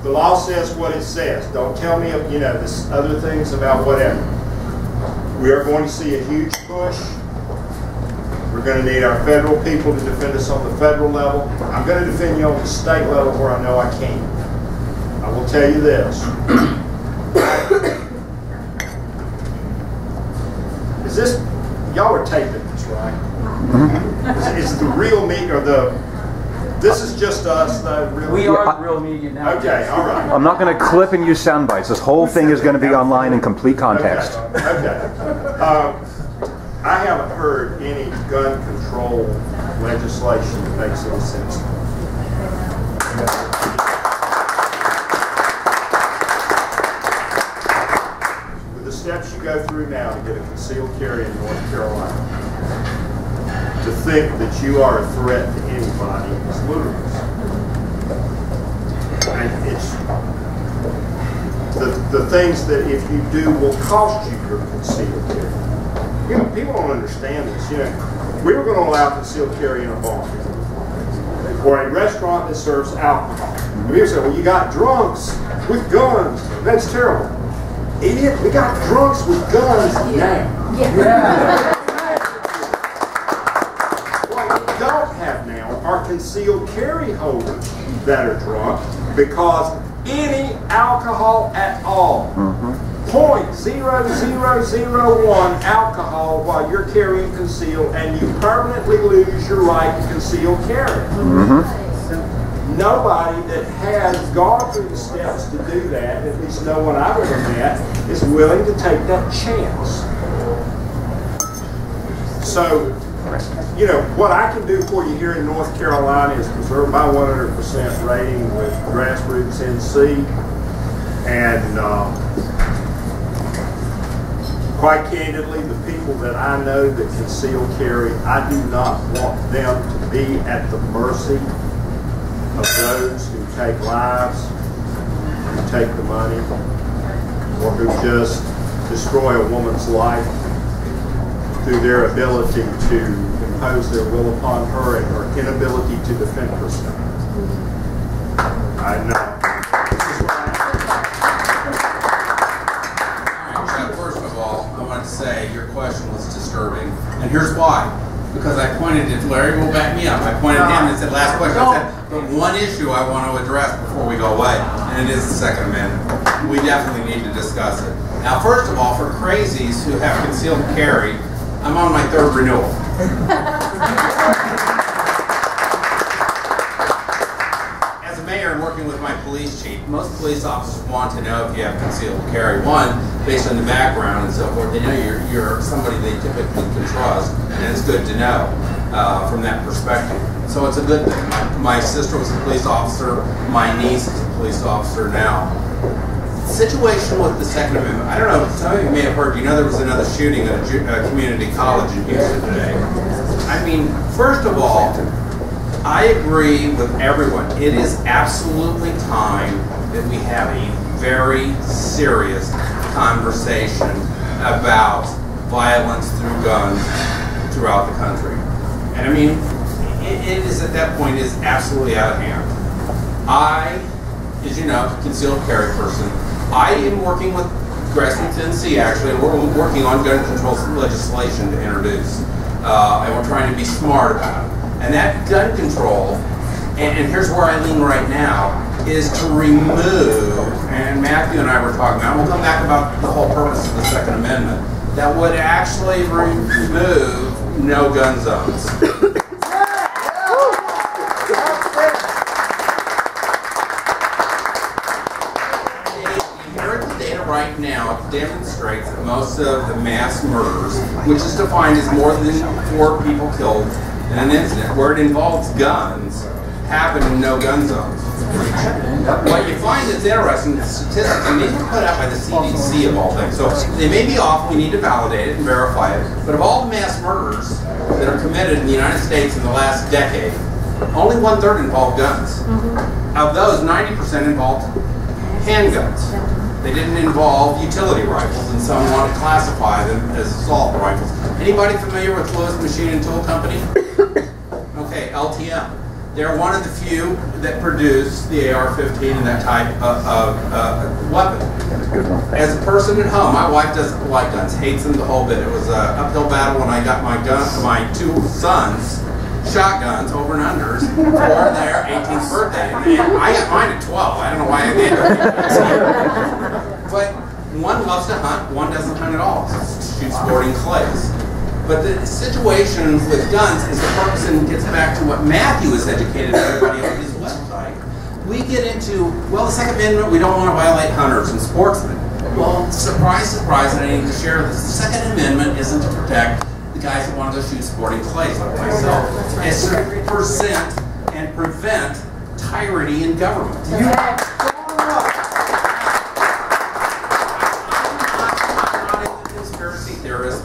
The law says what it says. Don't tell me, you know, this other things about whatever. We are going to see a huge push. We're going to need our federal people to defend us on the federal level. I'm going to defend you on the state level where I know I can. I will tell you this. Is this, y'all are taping this, right? Is the real meat or this is just us, though? We are the real media now. Okay, all right. I'm not going to clip and use sound bites. This whole thing is going to be online in complete context. Okay. I haven't heard any gun control legislation that makes any sense. With the steps you go through now to get a concealed carry in North Carolina, to think that you are a threat to anybody is ludicrous. And it's the things that if you do will cost you your concealed carry. You know, people don't understand this. You know, we were going to allow concealed carry in a bar or a restaurant that serves alcohol. And people say, well, you got drunks with guns. That's terrible. Idiot, we got drunks with guns now. Yeah. What we don't have now are concealed carry holders that are drunk because any alcohol at all, 0.0001 alcohol while you're carrying concealed, and you permanently lose your right to concealed carry. Nobody that has gone through the steps to do that, at least no one I've ever met, is willing to take that chance. So, you know, what I can do for you here in North Carolina is preserve my 100% rating with Grassroots NC, and quite candidly, the people that I know that conceal carry, I do not want them to be at the mercy of those who take lives, who take the money, or who just destroy a woman's life through their ability to impose their will upon her and her inability to defend herself. I know. First of all, I want to say your question was disturbing, and here's why. Because I pointed to Larry, will back me up. I pointed to him and said, last question. I said, but one issue I want to address before we go away, and it is the Second Amendment. We definitely need to discuss it. Now, first of all, for crazies who have concealed carry, I'm on my 3rd renewal. As a mayor and working with my police chief, most police officers want to know if you have concealed carry. One, based on the background and so forth, they know you're somebody they typically can trust, and it's good to know from that perspective. So it's a good thing. My sister was a police officer. My niece is a police officer now. Situation with the Second Amendment. I don't know, some of you may have heard, you know, there was another shooting at a community college in Houston today. I mean, first of all, I agree with everyone. It is absolutely time that we have a very serious conversation about violence through guns throughout the country. And I mean, it is at that point is absolutely out of hand. I, as you know, concealed carry person, I am working with Grassroots NC actually, and we're working on gun control legislation to introduce. And we're trying to be smart about it. And that gun control, and here's where I lean right now, is to remove, and Matthew and I were talking about, we'll come back about the whole purpose of the Second Amendment, that would actually remove no gun zones. Right now demonstrates that most of the mass murders, which is defined as more than 4 people killed in an incident where it involves guns, happen in no gun zones. What you find that's interesting, the statistics, and these were put out by the CDC of all things, so they may be off, we need to validate it and verify it, but of all the mass murders that are committed in the United States in the last decade, only 1/3 involved guns. Of those, 90% involved handguns. They didn't involve utility rifles, and some want to classify them as assault rifles. Anybody familiar with Lewis Machine and Tool Company? Okay, LTM. They're one of the few that produce the AR-15 and that type of weapon. As a person at home, my wife doesn't like guns, hates them the whole bit. It was an uphill battle when I got my two sons shotguns over and unders for their 18th birthday. And I got mine at 12. I don't know why I did. But one loves to hunt, one doesn't hunt at all. Shoots sporting clays. But the situation with guns is the purpose, and gets back to what Matthew has educated everybody on his website. We get into, well, the Second Amendment, we don't want to violate hunters and sportsmen. Well, surprise, surprise, and I need to share this. The Second Amendment isn't to protect the guys that want to go shoot sporting clays like myself. It's to present and prevent tyranny in government.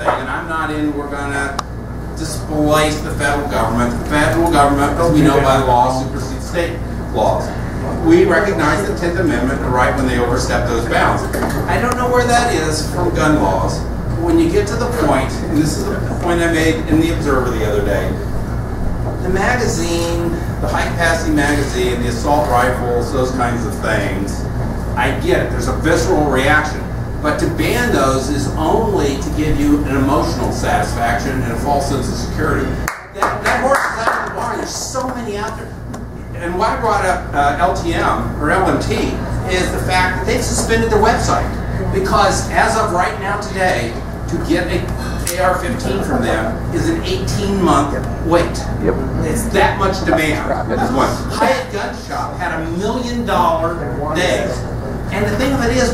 And I'm not in, we're going to displace the federal government. The federal government, as we know by law, supersedes state laws. We recognize the 10th Amendment, the right when they overstep those bounds. I don't know where that is from gun laws. But when you get to the point, and this is the point I made in the Observer the other day, the magazine, the high-capacity magazine, the assault rifles, those kinds of things, I get it. There's a visceral reaction. But to ban those is only to give you an emotional satisfaction and a false sense of security. That horse is out of the barn. There's so many out there. And why I brought up LTM, or LMT, is the fact that they've suspended their website. Because as of right now today, to get an AR-15 from them is an 18-month wait. Yep. It's that much demand. Hyatt Gun Shop had $1 million days. And the thing of it is,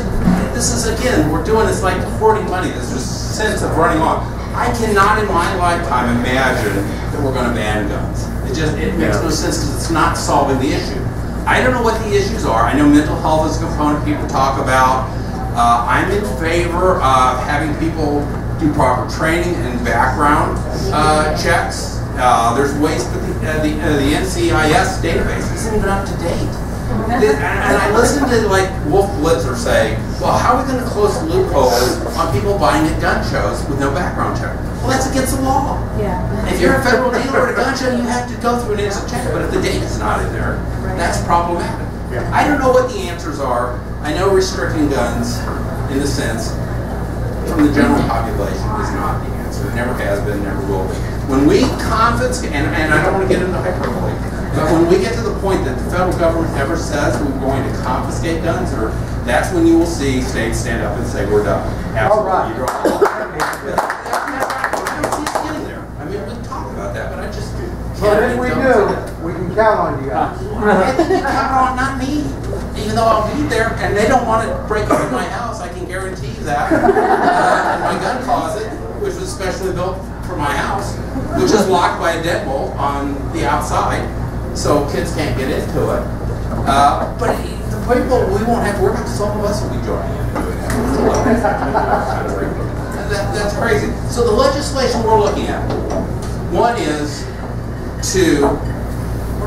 this is, again, we're doing this like hoarding money. There's just sense of running on. I cannot in my lifetime imagine that we're going to ban guns. It makes no sense because it's not solving the issue. I don't know what the issues are. I know mental health is a component people talk about. I'm in favor of having people do proper training and background checks. There's ways, but the NCIS database isn't even up to date. And I listen to like Wolf Blitzer say, well, how are we going to close loopholes on people buying at gun shows with no background check? Well, that's against the law. Yeah. If you're a federal dealer at a gun show, you have to go through an instant check. But if the data's not in there, that's problematic. Yeah. I don't know what the answers are. I know restricting guns, in the sense, from the general population is not the answer. It never has been, never will be. When we confiscate, and I don't want to get into hyperbole, but when we get to the point that the federal government ever says we're going to confiscate guns, or that's when you will see states stand up and say we're done. Absolutely. All right. I don't see us getting there. I mean, we talk about that, but I just but if we do, we can count on you guys. I think you count on not me. Even though I'll be there, and they don't want to break into my house, I can guarantee that. In my gun closet, which was specially built for my house, which is locked by a deadbolt on the outside, so kids can't get into it. But the people, we won't have to worry about, some of us will be joining in and doing that. That's crazy. So the legislation we're looking at, one is to, I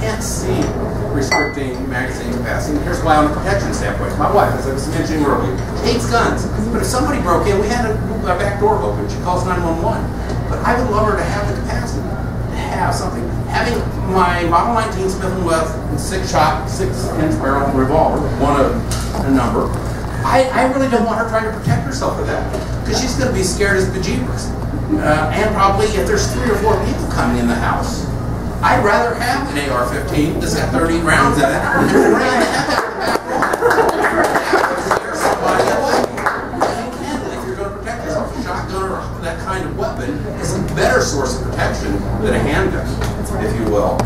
can't see restricting magazine capacity. Here's why on the protection standpoint. My wife, as I was mentioning earlier, hates guns. But if somebody broke in, we had a back door open. She calls 911. But I would love her to have the capacity to have something. Having my Model 19 Smith & Wesson 6-shot, 6-inch barrel revolver, one of a number, I really don't want her trying to protect herself with that, because she's going to be scared as bejeebers. And probably if there's 3 or 4 people coming in the house, I'd rather have an AR-15 that's got 30 rounds in it than to have that scare somebody away. If you're going to protect yourself, a shotgun or that kind of weapon is a better source of protection than a handgun, if you will.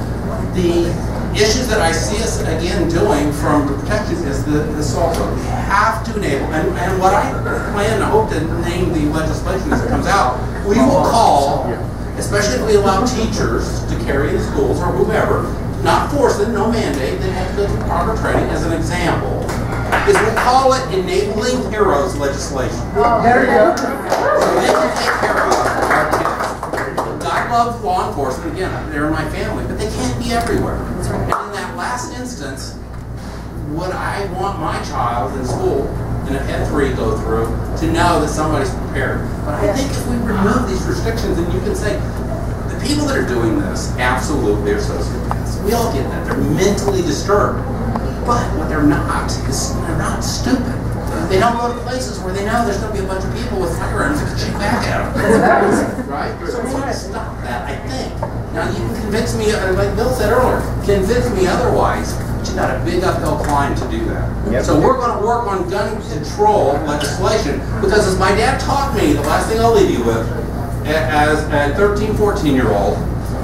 The issues that I see us again doing from the protection is the assault code. We have to enable, and what I plan, I hope to name the legislation as it comes out, we will call, especially if we allow teachers to carry in schools or whomever, not force them, no mandate, they have to go through proper training. As an example, is we'll call it Enabling Heroes legislation. There you go. So they can take care of our kids. I love law enforcement, again, they're in my family, but they can't be everywhere. And in that last instance, would I want my child in school, and if had 3 go through, to know that somebody's prepared. But I think if we remove these restrictions, and you can say, the people that are doing this, absolutely are sociopaths. We all get that. They're mentally disturbed. But what they're not is they're not stupid. They don't go to places where they know there's going to be a bunch of people with firearms that can shoot back at them. Right? So we want to stop that, I think. Now, you can convince me, like Bill said earlier, convince me otherwise, but you've got a big uphill climb to do that. Yep. So we're going to work on gun control legislation, because as my dad taught me, the last thing I'll leave you with, as a 13, 14-year-old,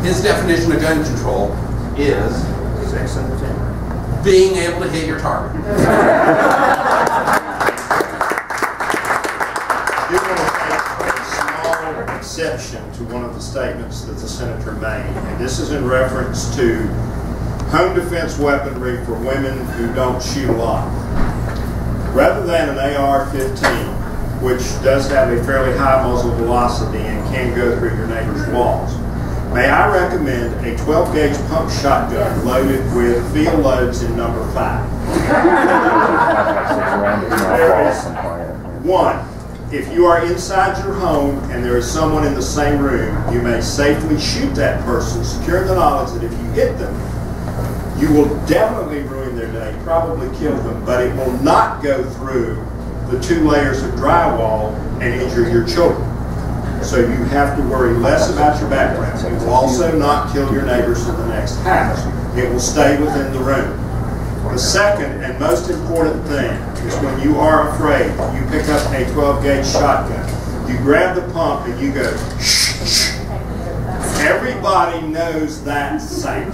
his definition of gun control is being able to hit your target. Exception to one of the statements that the senator made, and this is in reference to home defense weaponry for women who don't shoot a lot. Rather than an AR-15, which does have a fairly high muzzle velocity and can go through your neighbor's walls, may I recommend a 12-gauge pump shotgun loaded with field loads in number 5. There is 1. If you are inside your home and there is someone in the same room, you may safely shoot that person, secure the knowledge that if you hit them, you will definitely ruin their day, probably kill them, but it will not go through the 2 layers of drywall and injure your children. So you have to worry less about your background. It will also not kill your neighbors in the next house. It will stay within the room. The second and most important thing is when you are afraid, you pick up a 12-gauge shotgun. You grab the pump and you go, shh, shh. Everybody knows that sound.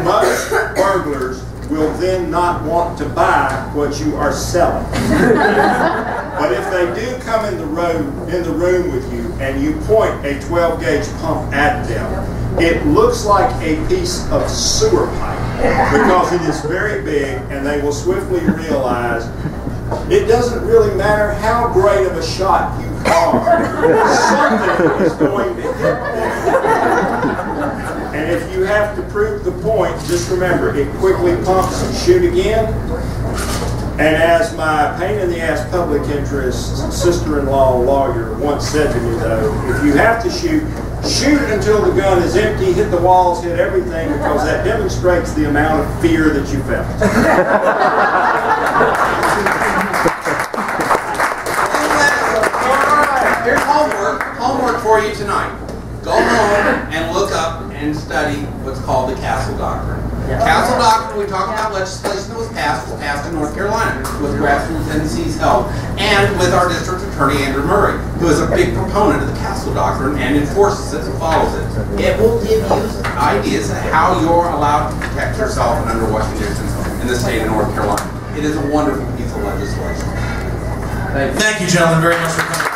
Most burglars will then not want to buy what you are selling. But if they do come in the room with you and you point a 12-gauge pump at them, it looks like a piece of sewer pipe because it is very big, and they will swiftly realize it doesn't really matter how great of a shot you are. Something is going to hit them. And if you have to prove the point, just remember, it quickly pumps and shoot again. And as my pain-in-the-ass public interest sister-in-law lawyer once said to me, though, if you have to shoot, shoot until the gun is empty, hit the walls, hit everything, because that demonstrates the amount of fear that you felt. Here's homework for you tonight. Go home and look up and study what's called the Castle Doctrine. Yeah. Castle Doctrine, we talked about legislation that was passed in North Carolina with grassroots NC's help, and with our district attorney, Andrew Murray, who is a big proponent of the Castle Doctrine and enforces it and follows it. It will give you ideas of how you're allowed to protect yourself and under what conditions in the state of North Carolina. It is a wonderful piece of legislation. Thank you, gentlemen, very much for coming.